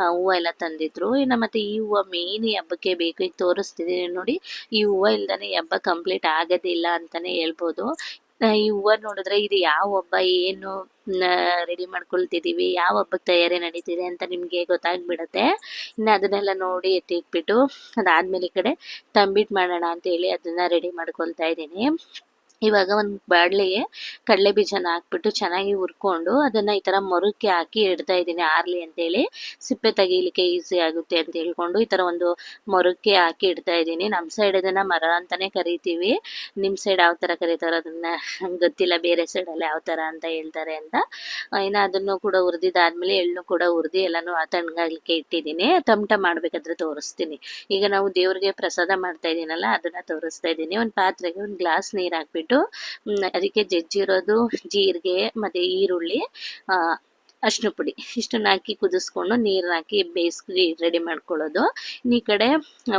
ಹೂವು ಎಲ್ಲ ತಂದಿದ್ರು. ಇನ್ನು ಮತ್ತು ಈ ಹೂವು ಮೇನ್ ಈ ಹಬ್ಬಕ್ಕೆ ಬೇಕು. ಈಗ ತೋರಿಸ್ತಿದ್ದೀನಿ ನೋಡಿ, ಈ ಹೂವು ಇಲ್ದೇ ಈ ಹಬ್ಬ ಕಂಪ್ಲೀಟ್ ಆಗೋದಿಲ್ಲ ಅಂತಲೇ ಹೇಳ್ಬೋದು. ಈ ಹೂವು ನೋಡಿದ್ರೆ ಇದು ಯಾವ ಹಬ್ಬ, ಏನು ರೆಡಿ ಮಾಡ್ಕೊಳ್ತಿದ್ದೀವಿ, ಯಾವ ಹಬ್ಬಕ್ಕೆ ತಯಾರಿ ನಡೀತಿದೆ ಅಂತ ನಿಮಗೆ ಗೊತ್ತಾಗ್ಬಿಡುತ್ತೆ. ಇನ್ನು ಅದನ್ನೆಲ್ಲ ನೋಡಿ ಎತ್ತಿಟ್ಬಿಟ್ಟು ಅದಾದಮೇಲೆ ಈ ಕಡೆ ತಂಬಿಟ್ಟು ಮಾಡೋಣ ಅಂತೇಳಿ ಅದನ್ನು ರೆಡಿ ಮಾಡ್ಕೊಳ್ತಾ ಇದ್ದೀನಿ. ಇವಾಗ ಒಂದು ಬಾಣಲೆಗೆ ಕಡಲೆ ಬೀಜನ ಹಾಕ್ಬಿಟ್ಟು ಚೆನ್ನಾಗಿ ಹುರ್ಕೊಂಡು ಅದನ್ನು ಈ ಥರ ಮೊರಕ್ಕೆ ಹಾಕಿ ಇಡ್ತಾ ಇದ್ದೀನಿ ಆರಲಿ ಅಂತೇಳಿ, ಸಿಪ್ಪೆ ತೆಗೀಲಿಕ್ಕೆ ಈಸಿ ಆಗುತ್ತೆ ಅಂತ ಹೇಳ್ಕೊಂಡು ಈ ಥರ ಒಂದು ಮೊರಕ್ಕೆ ಹಾಕಿ ಇಡ್ತಾ ಇದ್ದೀನಿ. ನಮ್ಮ ಸೈಡ್ ಇದನ್ನು ಮರ ಅಂತಲೇ ಕರಿತೀವಿ, ನಿಮ್ಮ ಸೈಡ್ ಯಾವ ಥರ ಕರೀತಾರೋ ಅದನ್ನು ಗೊತ್ತಿಲ್ಲ, ಬೇರೆ ಸೈಡಲ್ಲಿ ಯಾವ ಥರ ಅಂತ ಹೇಳ್ತಾರೆ ಅಂತ. ಇನ್ನು ಅದನ್ನು ಕೂಡ ಹುರಿದಿದ್ದಾದ್ಮೇಲೆ ಎಳ್ಳು ಕೂಡ ಹುರಿದು ಎಲ್ಲನೂ ತಣ್ಣಗಾಗಲಿಕ್ಕೆ ಇಟ್ಟಿದ್ದೀನಿ. ತಮಟ ಮಾಡಬೇಕಾದ್ರೆ ತೋರಿಸ್ತೀನಿ. ಈಗ ನಾವು ದೇವ್ರಿಗೆ ಪ್ರಸಾದ ಮಾಡ್ತಾ ಇದ್ದೀನಲ್ಲ, ಅದನ್ನು ತೋರಿಸ್ತಾ ಇದ್ದೀನಿ. ಒಂದು ಪಾತ್ರೆಗೆ ಒಂದು ಗ್ಲಾಸ್ ನೀರು ಹಾಕ್ಬಿಟ್ಟು ಅದಕ್ಕೆ ಜಜ್ಜಿರೋದು ಜೀರಿಗೆ ಮತ್ತು ಈರುಳ್ಳಿ, ಅರಿಶಿನ ಪುಡಿ ಇಷ್ಟನ್ನು ಹಾಕಿ ಕುದಿಸ್ಕೊಂಡು ನೀರನ್ನ ಹಾಕಿ ಬೇಯಿಸಿ ರೆಡಿ ಮಾಡ್ಕೊಳ್ಳೋದು. ಈ ಕಡೆ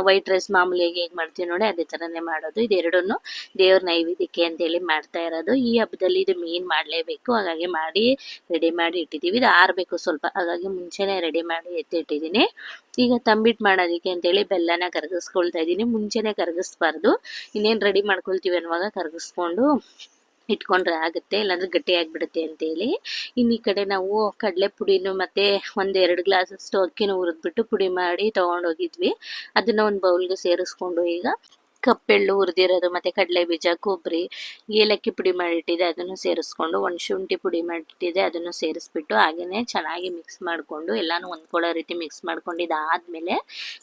ವೈಟ್ ರೈಸ್ ಮಾಮೂಲಿಯಾಗಿ ಹೇಗೆ ಮಾಡ್ತೀವಿ ನೋಡಿ ಅದೇ ಥರನೇ ಮಾಡೋದು. ಇದೆರಡನ್ನು ದೇವ್ರ ನೈವೇದ್ಯಕ್ಕೆ ಅಂತೇಳಿ ಮಾಡ್ತಾ ಇರೋದು. ಈ ಹಬ್ಬದಲ್ಲಿ ಇದು ಮೇನ್ ಮಾಡಲೇಬೇಕು, ಹಾಗಾಗಿ ಮಾಡಿ ರೆಡಿ ಮಾಡಿ ಇಟ್ಟಿದ್ದೀವಿ. ಇದು ಆರಬೇಕು ಸ್ವಲ್ಪ, ಹಾಗಾಗಿ ಮುಂಚೆನೇ ರೆಡಿ ಮಾಡಿ ಎತ್ತಿಟ್ಟಿದ್ದೀನಿ. ಈಗ ತಂಬಿಟ್ಟು ಮಾಡೋದಕ್ಕೆ ಅಂತೇಳಿ ಬೆಲ್ಲನ ಕರಗಿಸ್ಕೊಳ್ತಾ ಇದ್ದೀನಿ. ಮುಂಚೆನೇ ಕರಗಿಸ್ಬಾರ್ದು, ಇನ್ನೇನು ರೆಡಿ ಮಾಡ್ಕೊಳ್ತೀವಿ ಅನ್ನುವಾಗ ಕರಗಿಸ್ಕೊಂಡು ಇಟ್ಕೊಂಡ್ರೆ ಆಗುತ್ತೆ, ಇಲ್ಲಾಂದ್ರೆ ಗಟ್ಟಿಯಾಗಿಬಿಡುತ್ತೆ ಅಂತೇಳಿ. ಇನ್ನು ಈ ಕಡೆ ನಾವು ಕಡಲೆ ಪುಡಿನೂ ಮತ್ತು 1-2 ಗ್ಲಾಸಷ್ಟು ಅಕ್ಕಿನೂ ಹುರಿದ್ಬಿಟ್ಟು ಪುಡಿ ಮಾಡಿ ತೊಗೊಂಡೋಗಿದ್ವಿ. ಅದನ್ನು ಒಂದು ಬೌಲ್ಗೆ ಸೇರಿಸ್ಕೊಂಡು ಈಗ ಕಪ್ಪೆಳ್ಳು ಹುರಿದಿರೋದು ಮತ್ತು ಕಡಲೆ ಬೀಜ, ಕೊಬ್ಬರಿ, ಏಲಕ್ಕಿ ಪುಡಿ ಮಾಡಿಟ್ಟಿದೆ ಅದನ್ನು ಸೇರಿಸ್ಕೊಂಡು, ಒಂದು ಶುಂಠಿ ಪುಡಿ ಮಾಡಿಟ್ಟಿದೆ ಅದನ್ನು ಸೇರಿಸ್ಬಿಟ್ಟು ಹಾಗೆಯೇ ಚೆನ್ನಾಗಿ ಮಿಕ್ಸ್ ಮಾಡಿಕೊಂಡು ಎಲ್ಲನೂ ಹೊಂದ್ಕೊಳ್ಳೋ ರೀತಿ ಮಿಕ್ಸ್ ಮಾಡ್ಕೊಂಡಿದ್ದಾದಮೇಲೆ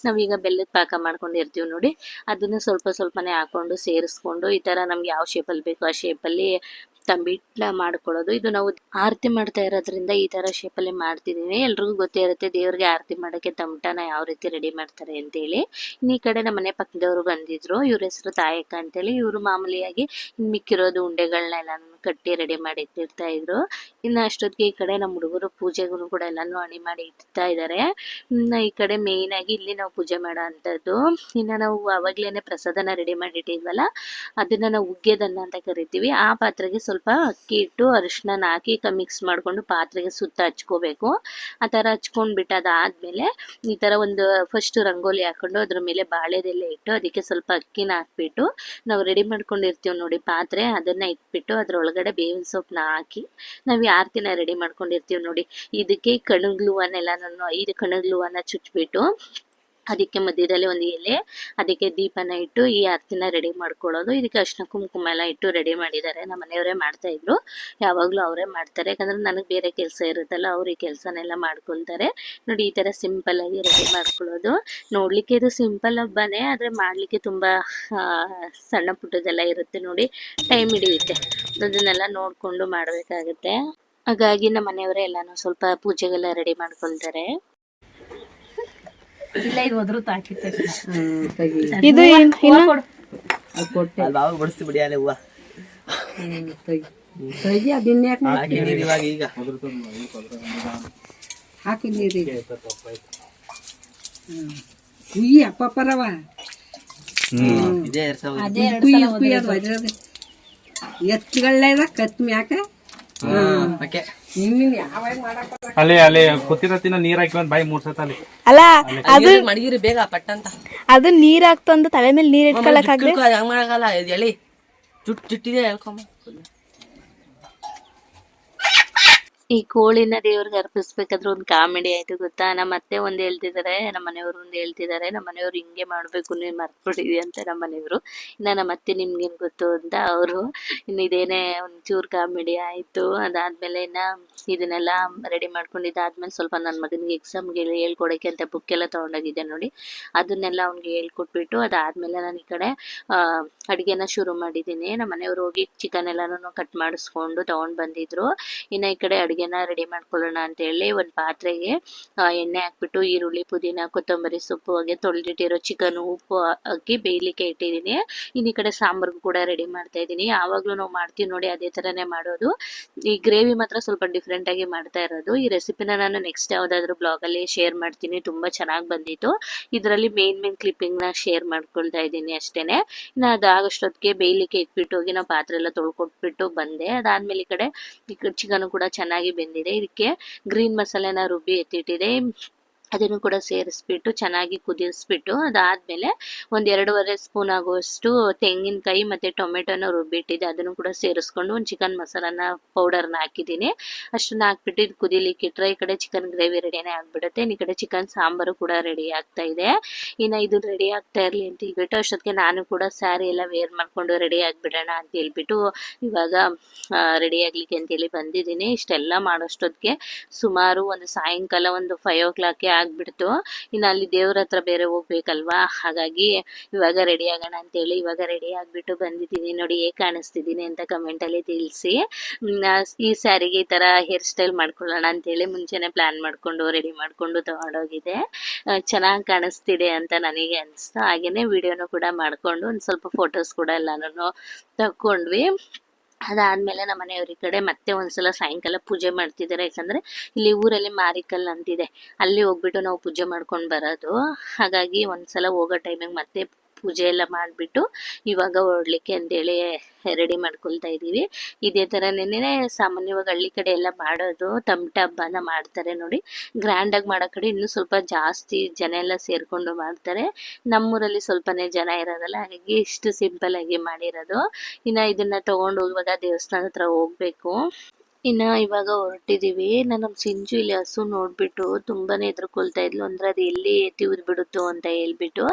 ನಾವೀಗ ಬೆಲ್ಲದ ಪಾಕ ಮಾಡ್ಕೊಂಡಿರ್ತೀವಿ ನೋಡಿ, ಅದನ್ನು ಸ್ವಲ್ಪ ಸ್ವಲ್ಪನೇ ಹಾಕ್ಕೊಂಡು ಸೇರಿಸ್ಕೊಂಡು ಈ ಥರ ನಮ್ಗೆ ಯಾವ ಶೇಪಲ್ಲಿ ಬೇಕೋ ಆ ಶೇಪಲ್ಲಿ ತಂಬಿಟ್ಲ ಮಾಡ್ಕೊಳ್ಳೋದು. ಇದು ನಾವು ಆರತಿ ಮಾಡ್ತಾ ಇರೋದ್ರಿಂದ ಈ ತರ ಶೇಪಲ್ಲಿ ಮಾಡ್ತಿದ್ದೀನಿ. ಎಲ್ರಿಗೂ ಗೊತ್ತೇ ಇರುತ್ತೆ ದೇವ್ರಿಗೆ ಆರತಿ ಮಾಡೋಕ್ಕೆ ತಮಟನ ಯಾವ ರೀತಿ ರೆಡಿ ಮಾಡ್ತಾರೆ ಅಂತೇಳಿ. ಇನ್ನು ಈ ಕಡೆ ನಮ್ಮ ಮನೆ ಪಕ್ಕದವರು ಬಂದಿದ್ರು, ಇವ್ರ ಹೆಸರು ತಾಯಕ್ಕ ಅಂತೇಳಿ. ಇವರು ಮಾಮೂಲಿಯಾಗಿ ಮಿಕ್ಕಿರೋದು ಉಂಡೆಗಳನ್ನೆಲ್ಲ ಕಟ್ಟಿ ರೆಡಿ ಮಾಡಿ ಇಟ್ಟಿರ್ತಾ ಇದ್ರು. ಇನ್ನು ಅಷ್ಟೊತ್ತಿಗೆ ಈ ಕಡೆ ನಮ್ಮ ಹುಡುಗರು ಪೂಜೆಗೂ ಕೂಡ ಎಲ್ಲಾನು ಅಣಿ ಮಾಡಿ ಇಡ್ತಾ ಇದ್ದಾರೆ. ಈ ಕಡೆ ಮೇಯ್ನ್ ಆಗಿ ಇಲ್ಲಿ ನಾವು ಪೂಜೆ ಮಾಡೋ ಅಂಥದ್ದು. ಇನ್ನು ನಾವು ಅವಾಗ್ಲೇನೆ ಪ್ರಸಾದನ ರೆಡಿ ಮಾಡಿ ಇಟ್ಟಿದ್ವಲ್ಲ, ಅದನ್ನ ನಾವು ಉಗ್ಗೆದನ್ನ ಅಂತ ಕರಿತೀವಿ. ಆ ಪಾತ್ರೆಗೆ ಸ್ವಲ್ಪ ಅಕ್ಕಿ ಇಟ್ಟು ಅರಿಶಿನ ಹಾಕಿ ಮಿಕ್ಸ್ ಮಾಡ್ಕೊಂಡು ಪಾತ್ರೆಗೆ ಸುತ್ತ ಹಚ್ಕೋಬೇಕು. ಆ ಥರ ಹಚ್ಕೊಂಡ್ಬಿಟ್ಟು ಅದಾದ್ಮೇಲೆ ಈ ಥರ ಒಂದು ಫಸ್ಟ್ ರಂಗೋಲಿ ಹಾಕೊಂಡು ಅದ್ರ ಮೇಲೆ ಬಾಳೆದೆಲ್ಲ ಇಟ್ಟು ಅದಕ್ಕೆ ಸ್ವಲ್ಪ ಅಕ್ಕಿನ ಹಾಕ್ಬಿಟ್ಟು ನಾವು ರೆಡಿ ಮಾಡ್ಕೊಂಡಿರ್ತೀವಿ ನೋಡಿ ಪಾತ್ರೆ, ಅದನ್ನ ಇಟ್ಬಿಟ್ಟು ಅದ್ರೊಳಗಡೆ ಬೇವಿನ ಸೊಪ್ಪನ್ನ ಹಾಕಿ ನಾವು ಈ ಆರತಿನ ರೆಡಿ ಮಾಡ್ಕೊಂಡಿರ್ತೀವಿ ನೋಡಿ. ಇದಕ್ಕೆ ಕಣಗ್ಲುವನ್ನೆಲ್ಲ ನಾನು 5 ಕಣಗ್ಲುವನ್ನ ಚುಚ್ಬಿಟ್ಟು ಅದಕ್ಕೆ ಮಧ್ಯದಲ್ಲಿ ಒಂದು ಎಲೆ, ಅದಕ್ಕೆ ದೀಪನ ಇಟ್ಟು ಈ ಆರತಿನ ರೆಡಿ ಮಾಡ್ಕೊಳ್ಳೋದು. ಇದಕ್ಕೆ ಅರಿಶಿನ ಕುಂಕುಮ ಎಲ್ಲ ಇಟ್ಟು ರೆಡಿ ಮಾಡಿದ್ದಾರೆ. ನಮ್ಮ ಮನೆಯವರೇ ಮಾಡ್ತಾ ಇದ್ರು, ಯಾವಾಗಲೂ ಅವರೇ ಮಾಡ್ತಾರೆ. ಯಾಕಂದ್ರೆ ನನಗೆ ಬೇರೆ ಕೆಲಸ ಇರುತ್ತಲ್ಲ, ಅವ್ರು ಈ ಕೆಲಸನೆಲ್ಲ ಮಾಡ್ಕೊಳ್ತಾರೆ ನೋಡಿ. ಈ ಥರ ಸಿಂಪಲ್ ಆಗಿ ರೆಡಿ ಮಾಡ್ಕೊಳ್ಳೋದು. ನೋಡ್ಲಿಕ್ಕೆ ಇದು ಸಿಂಪಲ್ ಹಬ್ಬನೇ, ಆದರೆ ಮಾಡಲಿಕ್ಕೆ ತುಂಬ ಸಣ್ಣ ಪುಟ್ಟದೆಲ್ಲ ಇರುತ್ತೆ ನೋಡಿ, ಟೈಮ್ ಹಿಡಿಯುತ್ತೆ. ಅದನ್ನೆಲ್ಲ ನೋಡಿಕೊಂಡು ಮಾಡಬೇಕಾಗುತ್ತೆ. ಹಾಗಾಗಿ ನಮ್ಮ ಮನೆಯವರೇ ಎಲ್ಲಾನು ಸ್ವಲ್ಪ ಪೂಜೆಗೆಲ್ಲ ರೆಡಿ ಮಾಡ್ಕೊಳ್ತಾರೆ. ಇಲ್ಲ ಇದು ಹೋದ್ರು ತಾಕಿತ್ತೆ. ಇದು ಬಡಿಸ್ತಿ ಬಿಡಿ ಅಲ್ಲೇ ಹೂವ ಇವಾಗ ಈಗ ಹಾಕಿ ನೀರಿ ಹುಯ್ಯಿ ಅಪ್ಪರವ ಇದೇ ಎತ್ತುಗಳೇದ ಕತ್ ಮ್ಯಾಕ ಅಲ್ಲೇ ಅಲ್ಲೇ ಕೂತಿರತ್ತಿನ ನೀರ್ ಹಾಕಿ ಒಂದ್ ಬಾಯಿ 3 ಸತ ಅಲ್ಲಿ ಅಲ್ಲ ಅದು ಮಡಗಿರಿ ಬೇಗ ಪಟ್ಟ ಅಂತ. ಅದು ನೀರ್ ಹಾಕ್ತು ಅಂತ ತಲೆ ಮೇಲೆ ನೀರ್ ಇಟ್ಕೊಳಕ್ ಹಂಗ ಮಾಡಕಲ್ಲ, ಎಳಿ ಚುಟ್ಟಿದೆ ಹೇಳ್ಕೊಂಬ. ಈ ಕೋಳಿನ ದೇವ್ರಿಗೆ ಅರ್ಪಿಸ್ಬೇಕಾದ್ರೆ ಒಂದು ಕಾಮಿಡಿ ಆಯ್ತು ಗೊತ್ತಾ. ನಮ್ಮ ಅತ್ತೆ ಒಂದು ಹೇಳ್ತಿದ್ದಾರೆ, ನಮ್ಮ ಮನೆಯವರು ಒಂದು ಹೇಳ್ತಿದ್ದಾರೆ. ನಮ್ಮ ಮನೆಯವರು ಹಿಂಗೆ ಮಾಡಬೇಕು, ನೀವು ಮರ್ತ್ಬಿಟ್ಟಿದಿ ಅಂತ ನಮ್ಮ ಮನೆಯವರು. ಇನ್ನು ನಮ್ಮ ಅತ್ತೆ ನಿಮ್ಗೇನು ಗೊತ್ತು ಅಂತ ಅವರು. ಇನ್ನು ಇದೇನೇ ಒಂಚೂರು ಕಾಮಿಡಿ ಆಯಿತು. ಅದಾದಮೇಲೆ ಇನ್ನು ಇದನ್ನೆಲ್ಲ ರೆಡಿ ಮಾಡ್ಕೊಂಡಿದ್ದಾದ್ಮೇಲೆ ಸ್ವಲ್ಪ ನನ್ನ ಮಗನಿಗೆ ಎಕ್ಸಾಮ್ಗೆ ಹೇಳ್ಕೊಡೋಕ್ಕೆ ಅಂತ ಬುಕ್ ಎಲ್ಲ ತೊಗೊಂಡೋಗಿದ್ದೆ ನೋಡಿ, ಅದನ್ನೆಲ್ಲ ಅವ್ನಿಗೆ ಹೇಳ್ಕೊಟ್ಬಿಟ್ಟು ಅದಾದಮೇಲೆ ನಾನು ಈ ಕಡೆ ಅಡುಗೆನ ಶುರು ಮಾಡಿದ್ದೀನಿ. ನಮ್ಮ ಮನೆಯವರು ಹೋಗಿ ಚಿಕನ್ ಎಲ್ಲನೂ ಕಟ್ ಮಾಡಿಸ್ಕೊಂಡು ತೊಗೊಂಡು ಬಂದಿದ್ರು. ಇನ್ನು ಈ ಕಡೆ ಅಡುಗೆನ ರೆಡಿ ಮಾಡ್ಕೊಳ್ಳೋಣ ಅಂತೇಳಿ ಒಂದು ಪಾತ್ರೆಗೆ ಎಣ್ಣೆ ಹಾಕ್ಬಿಟ್ಟು ಈರುಳ್ಳಿ, ಪುದೀನ, ಕೊತ್ತಂಬರಿ ಸೊಪ್ಪು, ಹಾಗೆ ತೊಳೆದಿಟ್ಟಿರೋ ಚಿಕನ್, ಉಪ್ಪು ಹಾಕಿ ಬೇಯಲಿಕ್ಕೆ ಇಟ್ಟಿದ್ದೀನಿ. ಇನ್ನು ಈ ಕಡೆ ಸಾಂಬಾರ್ಗೂ ಕೂಡ ರೆಡಿ ಮಾಡ್ತಾ ಇದ್ದೀನಿ. ಯಾವಾಗಲೂ ನಾವು ಮಾಡ್ತೀವಿ ನೋಡಿ ಅದೇ ಥರನೇ ಮಾಡೋದು. ಈ ಗ್ರೇವಿ ಮಾತ್ರ ಸ್ವಲ್ಪ ಡಿಫ್ರೆಂಟಾಗಿ ಮಾಡ್ತಾ ಇರೋದು. ಈ ರೆಸಿಪಿನ ನಾನು ನೆಕ್ಸ್ಟ್ ಯಾವುದಾದ್ರೂ ಬ್ಲಾಗಲ್ಲಿ ಶೇರ್ ಮಾಡ್ತೀನಿ. ತುಂಬ ಚೆನ್ನಾಗಿ ಬಂದಿತ್ತು. ಇದರಲ್ಲಿ ಮೇನ್ ಕ್ಲಿಪ್ಪಿಂಗ್ನ ಶೇರ್ ಮಾಡ್ಕೊಳ್ತಾ ಇದ್ದೀನಿ ಅಷ್ಟೇ. ಇನ್ನು ಅದಾಗಷ್ಟೊತ್ತಿಗೆ ಬೇಯಲಿಕ್ಕೆ ಇಟ್ಬಿಟ್ಟು ಹೋಗಿ ನಾವು ಪಾತ್ರೆ ಎಲ್ಲ ತೊಳ್ಕೊಟ್ಬಿಟ್ಟು ಬಂದೆ. ಅದಾದಮೇಲೆ ಈ ಕಡೆ ಚಿಕನ್ ಕೂಡ ಚೆನ್ನಾಗಿ ಬೆಂದಿದೆ. ಇದಕ್ಕೆ ಗ್ರೀನ್ ಮಸಾಲೆನ ರುಬ್ಬಿ ಎತ್ತಿಟ್ಟಿದೆ, ಅದನ್ನು ಕೂಡ ಸೇರಿಸ್ಬಿಟ್ಟು ಚೆನ್ನಾಗಿ ಕುದಿಸ್ಬಿಟ್ಟು ಅದಾದಮೇಲೆ ಒಂದು 2.5 ಸ್ಪೂನ್ ಆಗುವಷ್ಟು ತೆಂಗಿನಕಾಯಿ ಮತ್ತು ಟೊಮೆಟೊನ ರುಬ್ಬಿಟ್ಟಿದೆ, ಅದನ್ನು ಕೂಡ ಸೇರಿಸ್ಕೊಂಡು ಒಂದು ಚಿಕನ್ ಮಸಾಲಾನ ಪೌಡರ್ನ ಹಾಕಿದ್ದೀನಿ. ಅಷ್ಟನ್ನ ಹಾಕ್ಬಿಟ್ಟು ಇದು ಕುದಿಲಿಕ್ಕೆ ಇಟ್ಟರೆ ಈ ಕಡೆ ಚಿಕನ್ ಗ್ರೇವಿ ರೆಡಿನೇ ಆಗಿಬಿಡುತ್ತೆ. ಈ ಕಡೆ ಚಿಕನ್ ಸಾಂಬಾರು ಕೂಡ ರೆಡಿ ಆಗ್ತಾ ಇದೆ. ಇನ್ನು ಇದು ರೆಡಿ ಆಗ್ತಾ ಇರಲಿ ಅಂತ ಹೇಳ್ಬಿಟ್ಟು ಅಷ್ಟೊತ್ತಿಗೆ ನಾನು ಕೂಡ ಸ್ಯಾರಿ ಎಲ್ಲ ವೇರ್ ಮಾಡಿಕೊಂಡು ರೆಡಿ ಆಗಿಬಿಡೋಣ ಅಂತ ಹೇಳ್ಬಿಟ್ಟು ಇವಾಗ ರೆಡಿ ಆಗಲಿಕ್ಕೆ ಅಂತೇಳಿ ಬಂದಿದ್ದೀನಿ. ಇಷ್ಟೆಲ್ಲ ಮಾಡೋಷ್ಟೊತ್ತಿಗೆ ಸುಮಾರು ಒಂದು ಸಾಯಂಕಾಲ ಒಂದು 5 o'clock ಆಗ್ಬಿಡ್ತು. ಇನ್ನು ಅಲ್ಲಿ ದೇವ್ರ ಹತ್ರ ಬೇರೆ ಹೋಗ್ಬೇಕಲ್ವಾ, ಹಾಗಾಗಿ ಇವಾಗ ರೆಡಿ ಆಗೋಣ ಅಂತೇಳಿ ಇವಾಗ ರೆಡಿ ಆಗಿಬಿಟ್ಟು ಬಂದಿದ್ದೀನಿ. ನೋಡಿ ಹೇಗೆ ಕಾಣಿಸ್ತಿದ್ದೀನಿ ಅಂತ ಕಮೆಂಟಲ್ಲಿ ತಿಳಿಸಿ. ಈ ಸ್ಯಾರಿಗೆ ಈ ಥರ ಹೇರ್ ಸ್ಟೈಲ್ ಮಾಡ್ಕೊಳ್ಳೋಣ ಅಂತೇಳಿ ಮುಂಚೆನೇ ಪ್ಲ್ಯಾನ್ ಮಾಡಿಕೊಂಡು ರೆಡಿ ಮಾಡಿಕೊಂಡು ತೊಗೊಂಡೋಗಿದೆ. ಚೆನ್ನಾಗಿ ಕಾಣಿಸ್ತಿದೆ ಅಂತ ನನಗೆ ಅನಿಸ್ತು. ಹಾಗೆಯೇ ವಿಡಿಯೋನು ಕೂಡ ಮಾಡಿಕೊಂಡು ಒಂದು ಸ್ವಲ್ಪ ಫೋಟೋಸ್ ಕೂಡ ಎಲ್ಲನೂ ತಗೊಂಡ್ವಿ. ಅದಾದಮೇಲೆ ನಮ್ಮ ಮನೆಯವ್ರ ಕಡೆ ಮತ್ತೆ ಒಂದ್ಸಲ ಸಾಯಂಕಾಲ ಪೂಜೆ ಮಾಡ್ತಿದ್ದಾರೆ. ಯಾಕಂದರೆ ಇಲ್ಲಿ ಊರಲ್ಲಿ ಮಾರಿಕಲ್ಲು ಅಂತಿದೆ, ಅಲ್ಲಿ ಹೋಗ್ಬಿಟ್ಟು ನಾವು ಪೂಜೆ ಮಾಡ್ಕೊಂಡು ಬರೋದು. ಹಾಗಾಗಿ ಒಂದ್ಸಲ ಹೋಗೋ ಟೈಮಿಗೆ ಮತ್ತೆ ಪೂಜೆ ಎಲ್ಲ ಮಾಡಿಬಿಟ್ಟು ಇವಾಗ ಹೊರಡ್ಲಿಕ್ಕೆ ಅಂತೇಳಿ ರೆಡಿ ಮಾಡ್ಕೊಳ್ತಾ ಇದ್ದೀವಿ. ಇದೇ ಥರನೇ ಸಾಮಾನ್ಯವಾಗಿ ಹಳ್ಳಿ ಕಡೆ ಎಲ್ಲ ಮಾಡೋದು. ತಮಟೆ ಹಬ್ಬನ ಮಾಡ್ತಾರೆ ನೋಡಿ, ಗ್ರ್ಯಾಂಡಾಗಿ ಮಾಡೋ ಕಡೆ ಇನ್ನೂ ಸ್ವಲ್ಪ ಜಾಸ್ತಿ ಜನ ಎಲ್ಲ ಸೇರಿಕೊಂಡು ಮಾಡ್ತಾರೆ. ನಮ್ಮೂರಲ್ಲಿ ಸ್ವಲ್ಪನೇ ಜನ ಇರೋದಲ್ಲ, ಹಾಗಾಗಿ ಇಷ್ಟು ಸಿಂಪಲ್ಲಾಗಿ ಮಾಡಿರೋದು. ಇನ್ನು ಇದನ್ನು ತೊಗೊಂಡು ಹೋಗುವಾಗ ದೇವಸ್ಥಾನ ಹತ್ರ ಹೋಗಬೇಕು. ಇನ್ನು ಇವಾಗ ಹೊರಟಿದ್ದೀವಿ. ನಮ್ಮ ಸಿಂಜು ಇಲ್ಲಿ ಹಸು ನೋಡಿಬಿಟ್ಟು ತುಂಬಾ ಹೆದರ್ಕೊಳ್ತಾ ಇದ್ಲು. ಅಂದರೆ ಅದು ಎಲ್ಲಿ ತಿವಿದು ಬಿಡುತ್ತೋ ಅಂತ ಹೇಳ್ಬಿಟ್ಟು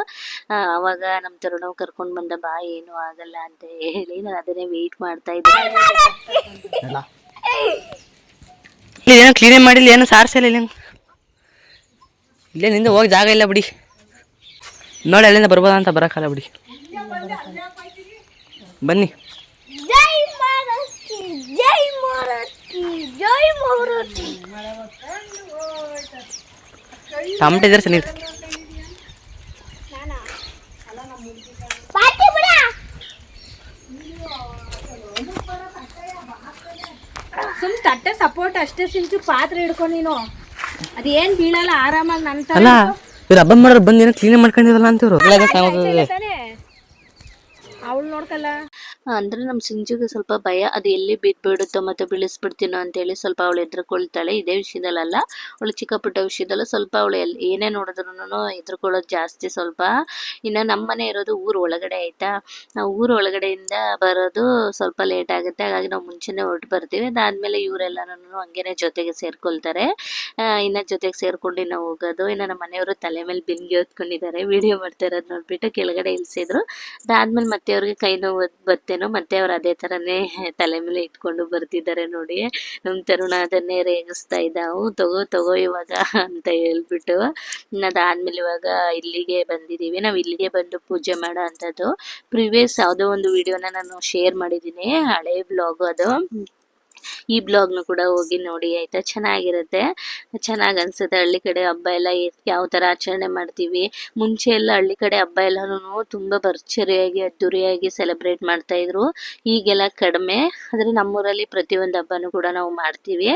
ಅವಾಗ ನಮ್ಮ ತರುಣವ್ ಕರ್ಕೊಂಡು ಬಂದ, ಬಾ ಏನೂ ಆಗಲ್ಲ ಅಂತ ಹೇಳಿ ನಾನು ಅದನ್ನೇ ವೆಯ್ಟ್ ಮಾಡ್ತಾ ಇದ್ದೆ. ಏನೋ ಕ್ಲೀನ್ ಮಾಡಿಲ್ಲ, ಏನು ಸಾರಿಸಿಲ್ಲ, ಇಲ್ಲೇ ನಿಂದ ಹೋಗಿ ಜಾಗ ಇಲ್ಲ ಬಿಡಿ. ನೋಡಿ ಅಲ್ಲಿಂದ ಬರ್ಬೋದಂತ ಬರೋಕ್ಕಲ್ಲ ಬಿಡಿ, ಬನ್ನಿ. ಟಮಟೆ ಇದ್ರೆ ಸರಿ ಸುಮ್ ತಟ್ಟೆ ಸಪೋರ್ಟ್ ಅಷ್ಟೇ ಸಿಂಚು ಪಾತ್ರೆ ಹಿಡ್ಕೊಂಡು ನೀನು ಅದೇನ್ ಬೀಳಲ್ಲ ಆರಾಮಾಗಿ ನನ್ನ ಅಲ್ಲ ಇವ್ರು ಹಬ್ಬ ಮಾಡೋರು ಬಂದು ಏನೋ ಕ್ಲೀನ್ ಮಾಡ್ಕೊಂಡಿರಲ್ಲ ಅಂತಿವ್ರು ಅವಳು ನೋಡ್ಕಲ್ಲ ಅಂದ್ರೆ ನಮ್ಮ ಸಿಂಜುಗೆ ಸ್ವಲ್ಪ ಭಯ, ಅದು ಎಲ್ಲಿ ಬಿದ್ದುಬಿಡುತ್ತೋ ಮತ್ತೆ ಬೀಳಿಸ್ಬಿಡ್ತೀನೋ ಅಂತೇಳಿ ಸ್ವಲ್ಪ ಅವಳು ಹೆದರ್ಕೊಳ್ತಾಳೆ. ಇದೇ ವಿಷಯದಲ್ಲ, ಅವಳು ಚಿಕ್ಕ ಪುಟ್ಟ ವಿಷಯದಲ್ಲ ಸ್ವಲ್ಪ ಅವಳು ಏನೇ ನೋಡಿದ್ರು ಹೆದರ್ಕೊಳ್ಳೋದು ಜಾಸ್ತಿ ಸ್ವಲ್ಪ. ಇನ್ನು ನಮ್ಮ ಮನೆ ಇರೋದು ಊರು ಒಳಗಡೆ ಆಯ್ತಾ, ನಾವು ಊರು ಒಳಗಡೆಯಿಂದ ಬರೋದು ಸ್ವಲ್ಪ ಲೇಟ್ ಆಗುತ್ತೆ, ಹಾಗಾಗಿ ನಾವು ಮುಂಚೆನೇ ಹೊರಟು ಬರ್ತೀವಿ. ಅದಾದ್ಮೇಲೆ ಇವರೆಲ್ಲನೂ ಹಂಗೇನೆ ಜೊತೆಗೆ ಸೇರ್ಕೊಳ್ತಾರೆ. ಇನ್ನು ಜೊತೆಗೆ ಸೇರ್ಕೊಂಡು ನಾವು ಹೋಗೋದು. ಇನ್ನು ನಮ್ಮ ಮನೆಯವರು ತಲೆ ಮೇಲೆ ಬಿಂದಿಗೆ ಹೊತ್ಕೊಂಡಿದ್ದಾರೆ, ವಿಡಿಯೋ ಮಾಡ್ತಾ ಇರೋದು ನೋಡ್ಬಿಟ್ಟು ಕೆಳಗಡೆ ಇಳಿಸಿದ್ರು. ಅದಾದ್ಮೇಲೆ ಮತ್ತೆ ಅವ್ರಿಗೆ ಕೈ ನೋವು ಬತ್ತೇನೋ ಮತ್ತೆ ಅವ್ರು ಅದೇ ಥರನೇ ತಲೆ ಮೇಲೆ ಇಟ್ಕೊಂಡು ಬರ್ತಿದ್ದಾರೆ ನೋಡಿ. ನಮ್ಮ ತರುಣ ಅದನ್ನೇ ರೇಗಿಸ್ತಾ ಇದ್ದಾವು, ತಗೋ ಇವಾಗ ಅಂತ ಹೇಳ್ಬಿಟ್ಟು. ಅದಾದ್ಮೇಲೆ ಇವಾಗ ಇಲ್ಲಿಗೆ ಬಂದಿದ್ದೀವಿ. ನಾವು ಇಲ್ಲಿಗೆ ಬಂದು ಪೂಜೆ ಮಾಡೋ ಅಂಥದ್ದು ಪ್ರಿವಿಯಸ್ ಯಾವುದೋ ಒಂದು ವಿಡಿಯೋನ ನಾನು ಶೇರ್ ಮಾಡಿದ್ದೀನಿ, ಹಳೆ ಬ್ಲಾಗ್ ಅದು. ಈ ಬ್ಲಾಗ್ನು ಕೂಡ ಹೋಗಿ ನೋಡಿ ಆಯ್ತಾ, ಚೆನ್ನಾಗಿರುತ್ತೆ, ಚೆನ್ನಾಗಿ ಅನ್ಸುತ್ತೆ. ಹಳ್ಳಿ ಕಡೆ ಹಬ್ಬ ಎಲ್ಲ ಯಾವ ಥರ ಆಚರಣೆ ಮಾಡ್ತೀವಿ. ಮುಂಚೆ ಎಲ್ಲ ಹಳ್ಳಿ ಕಡೆ ಹಬ್ಬ ಎಲ್ಲನೂ ತುಂಬ ಭರ್ಜರಿಯಾಗಿ ಅದ್ದೂರಿಯಾಗಿ ಸೆಲೆಬ್ರೇಟ್ ಮಾಡ್ತಾ ಇದ್ರು, ಈಗೆಲ್ಲ ಕಡಿಮೆ. ಆದರೆ ನಮ್ಮೂರಲ್ಲಿ ಪ್ರತಿಯೊಂದು ಹಬ್ಬನೂ ಕೂಡ ನಾವು ಮಾಡ್ತೀವಿ.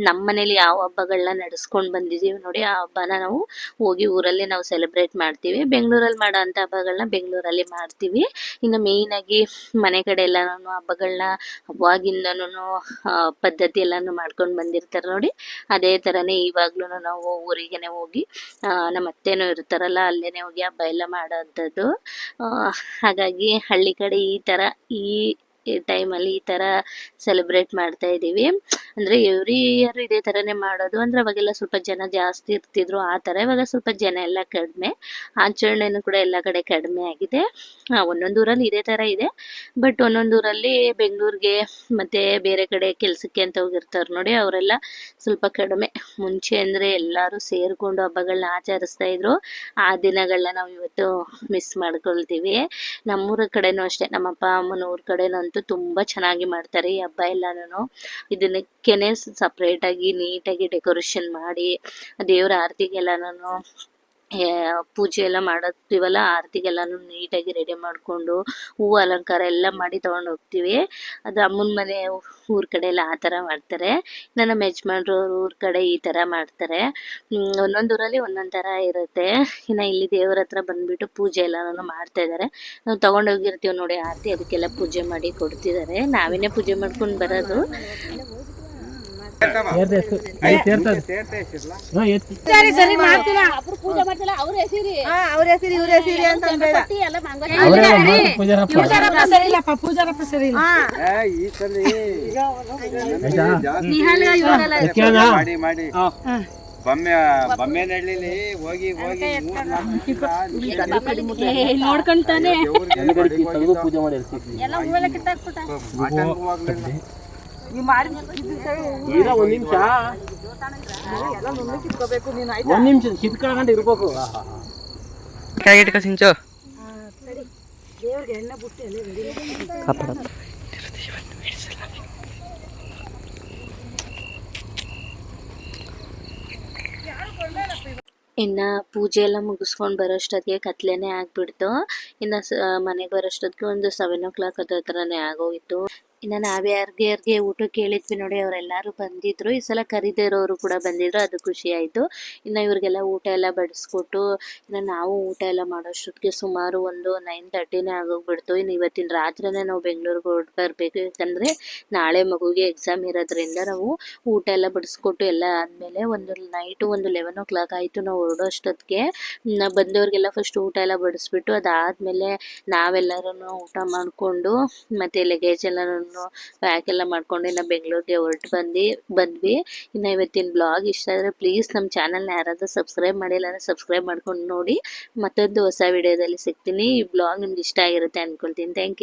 ನಮ್ಮ ಮನೇಲಿ ಯಾವ ಹಬ್ಬಗಳನ್ನ ನಡೆಸ್ಕೊಂಡು ಬಂದಿದ್ದೀವಿ ನೋಡಿ, ಆ ಹಬ್ಬನ ನಾವು ಹೋಗಿ ಊರಲ್ಲೇ ನಾವು ಸೆಲೆಬ್ರೇಟ್ ಮಾಡ್ತೀವಿ. ಬೆಂಗಳೂರಲ್ಲಿ ಮಾಡೋ ಅಂಥ ಹಬ್ಬಗಳನ್ನ ಬೆಂಗಳೂರಲ್ಲಿ ಮಾಡ್ತೀವಿ. ಇನ್ನು ಮೇಯ್ನಾಗಿ ಮನೆ ಕಡೆ ಎಲ್ಲನೂ ಹಬ್ಬಗಳನ್ನ ಅವಾಗಿಂದನೂ ಪದ್ಧತಿ ಎಲ್ಲಾನು ಮಾಡ್ಕೊಂಡು ಬಂದಿರ್ತಾರೆ ನೋಡಿ, ಅದೇ ಥರನೇ ಇವಾಗ್ಲೂ ನಾವು ಊರಿಗೆನೆ ಹೋಗಿ ನಮ್ಮ ಅತ್ತೆನೂ ಇರ್ತಾರಲ್ಲ ಅಲ್ಲೇನೆ ಹೋಗಿ ಹಬ್ಬ ಎಲ್ಲ ಮಾಡೋ ಅಂಥದ್ದು. ಹಾಗಾಗಿ ಹಳ್ಳಿ ಕಡೆ ಈ ಥರ ಈ ಟೈಮಲ್ಲಿ ಈ ಥರ ಸೆಲೆಬ್ರೇಟ್ ಮಾಡ್ತಾ ಇದ್ದೀವಿ. ಅಂದರೆ ಎವ್ರಿ ಇಯರ್ ಇದೇ ಥರನೇ ಮಾಡೋದು. ಅಂದರೆ ಅವಾಗೆಲ್ಲ ಸ್ವಲ್ಪ ಜನ ಜಾಸ್ತಿ ಇರ್ತಿದ್ರು ಆ ಥರ, ಇವಾಗ ಸ್ವಲ್ಪ ಜನ ಎಲ್ಲ ಕಡಿಮೆ, ಆಚರಣೆನೂ ಕೂಡ ಎಲ್ಲ ಕಡೆ ಕಡಿಮೆ ಆಗಿದೆ. ಒಂದೊಂದು ಊರಲ್ಲಿ ಇದೇ ಥರ ಇದೆ, ಬಟ್ ಒಂದೊಂದು ಊರಲ್ಲಿ ಬೆಂಗಳೂರಿಗೆ ಮತ್ತು ಬೇರೆ ಕಡೆ ಕೆಲಸಕ್ಕೆ ಅಂತ ಹೋಗಿರ್ತಾರೆ ನೋಡಿ, ಅವರೆಲ್ಲ ಸ್ವಲ್ಪ ಕಡಿಮೆ. ಮುಂಚೆ ಅಂದರೆ ಎಲ್ಲರೂ ಸೇರಿಕೊಂಡು ಹಬ್ಬಗಳನ್ನ ಆಚರಿಸ್ತಾ ಇದ್ರು, ಆ ದಿನಗಳನ್ನ ನಾವು ಇವತ್ತು ಮಿಸ್ ಮಾಡ್ಕೊಳ್ತೀವಿ. ನಮ್ಮೂರ ಕಡೆನೂ ಅಷ್ಟೇ, ನಮ್ಮಪ್ಪ ಅಮ್ಮನ ಊರ ಕಡೆನೂ ಅಂತೂ ತುಂಬ ಚೆನ್ನಾಗಿ ಮಾಡ್ತಾರೆ ಈ ಹಬ್ಬ ಎಲ್ಲನೂ. ಇದನ್ನಕ್ಕೇನೆ ಸಪ್ರೇಟಾಗಿ ನೀಟಾಗಿ ಡೆಕೋರೇಷನ್ ಮಾಡಿ ದೇವರ ಆರತಿಗೆಲ್ಲನೂ ಪೂಜೆ ಎಲ್ಲ ಮಾಡಿರ್ತೀವಲ್ಲ, ಆರತಿಗೆಲ್ಲನೂ ನೀಟಾಗಿ ರೆಡಿ ಮಾಡಿಕೊಂಡು ಹೂವು ಅಲಂಕಾರ ಎಲ್ಲ ಮಾಡಿ ತೊಗೊಂಡು ಹೋಗ್ತೀವಿ. ಅದು ಅಮ್ಮನ ಮನೆ ಊರ ಕಡೆ ಎಲ್ಲ ಆ ಥರ ಮಾಡ್ತಾರೆ, ನಮ್ಮ ಯಜಮಾನ್ರು ಊರ ಕಡೆ ಈ ಥರ ಮಾಡ್ತಾರೆ. ಒಂದೊಂದು ಊರಲ್ಲಿ ಒಂದೊಂದು ಥರ ಇರುತ್ತೆ. ಇನ್ನು ಇಲ್ಲಿ ದೇವ್ರ ಹತ್ರ ಬಂದುಬಿಟ್ಟು ಪೂಜೆ ಎಲ್ಲನೂ ಮಾಡ್ತಾ ಇದ್ದಾರೆ. ನಾವು ತೊಗೊಂಡೋಗಿರ್ತೀವಿ ನೋಡಿ ಆರತಿ, ಅದಕ್ಕೆಲ್ಲ ಪೂಜೆ ಮಾಡಿ ಕೊಡ್ತಿದ್ದಾರೆ, ನಾವೇನೇ ಪೂಜೆ ಮಾಡ್ಕೊಂಡು ಬರೋದು. ಸರಿ ಮಾಡ್ತೀರಾ ಪೂಜೆ ಮಾಡ್ತಿಲ್ಲ ಅವ್ರ ಹೆಸರಿ ಇವ್ರ ಹೆಸರಿ ಅಂತ ಪೂಜಾರಪ್ಪ ಸರಿ ಬೊಮ್ಮೆ ನಡ್ಲಿಲಿ ಹೋಗಿ ನೋಡ್ಕೊಂತಾನೆ ಒಂದ್ ನಿಮಿಷ ಕಿತ್ಕೊಂಡ್ ಇರ್ಬೇಕು. ಕೆಳಗಿಟ್ಕ ಸಿಂಚು ಇನ್ನು ಪೂಜೆ ಎಲ್ಲ ಮುಗಿಸ್ಕೊಂಡು ಬರೋಷ್ಟೊತ್ತಿಗೆ ಕತ್ಲೆನೇ ಆಗಿಬಿಡ್ತು. ಇನ್ನು ಮನೆಗೆ ಬರೋಷ್ಟೊತ್ತಿಗೆ ಒಂದು 7 o'clock ಅದ್ರ ಥರನೇ ಆಗೋಗಿತ್ತು. ಇನ್ನು ನಾವು ಯಾರಿಗೆ ಊಟಕ್ಕೆ ಹೇಳಿದ್ವಿ ನೋಡಿ, ಅವರೆಲ್ಲರೂ ಬಂದಿದ್ರು. ಈ ಸಲ ಕರೀದೇ ಇರೋರು ಕೂಡ ಬಂದಿದ್ರು, ಅದು ಖುಷಿ ಆಯಿತು. ಇನ್ನು ಇವ್ರಿಗೆಲ್ಲ ಊಟ ಎಲ್ಲ ಬಡಿಸ್ಕೊಟ್ಟು ಇನ್ನು ನಾವು ಊಟ ಎಲ್ಲ ಮಾಡೋಷ್ಟೊತ್ತಿಗೆ ಸುಮಾರು ಒಂದು 9:30ನೇ ಆಗೋಗ್ಬಿಡ್ತು. ಇನ್ನು ಇವತ್ತಿನ ರಾತ್ರಿನೇ ನಾವು ಬೆಂಗಳೂರಿಗೆ ಹೊರಟು ಬರಬೇಕು, ಯಾಕಂದರೆ ನಾಳೆ ಮಗುಗೆ ಎಕ್ಸಾಮ್ ಇರೋದ್ರಿಂದ ನಾವು ಊಟ ಎಲ್ಲ ಬಡಿಸ್ಕೊಟ್ಟು ಎಲ್ಲ ಆದಮೇಲೆ ನೈಟು ಒಂದು 11 o'clock ಆಯಿತು ನಾವು ಹೊರಡೋಷ್ಟೊತ್ತಿಗೆ. ಬಂದವ್ರಿಗೆಲ್ಲ ಫಸ್ಟ್ ಊಟ ಎಲ್ಲ ಬಡಿಸ್ಬಿಟ್ಟು ಅದಾದಮೇಲೆ ನಾವೆಲ್ಲರೂ ಊಟ ಮಾಡಿಕೊಂಡು ಮತ್ತು ಲಗೇಜ್ ಎಲ್ಲನೂ ಪ್ಯಾಕ್ ಎಲ್ಲ ಮಾಡ್ಕೊಂಡು ಇನ್ನು ಬೆಂಗಳೂರಿಗೆ ಬಂದ್ವಿ. ಇನ್ನು ಇವತ್ತಿನ ಬ್ಲಾಗ್ ಇಷ್ಟ ಆದರೆ ಪ್ಲೀಸ್ ನಮ್ಮ ಚಾನಲ್ನ ಯಾರಾದರೂ ಸಬ್ಸ್ಕ್ರೈಬ್ ಮಾಡಿಲ್ಲ ಅಂದರೆ ಸಬ್ಸ್ಕ್ರೈಬ್ ಮಾಡ್ಕೊಂಡು ನೋಡಿ. ಮತ್ತೊಂದು ಹೊಸ ವಿಡಿಯೋದಲ್ಲಿ ಸಿಗ್ತೀನಿ. ಈ ಬ್ಲಾಗ್ ನಿಮ್ಗೆ ಇಷ್ಟ ಆಗಿರುತ್ತೆ ಅಂದ್ಕೊಳ್ತೀನಿ. Thank you.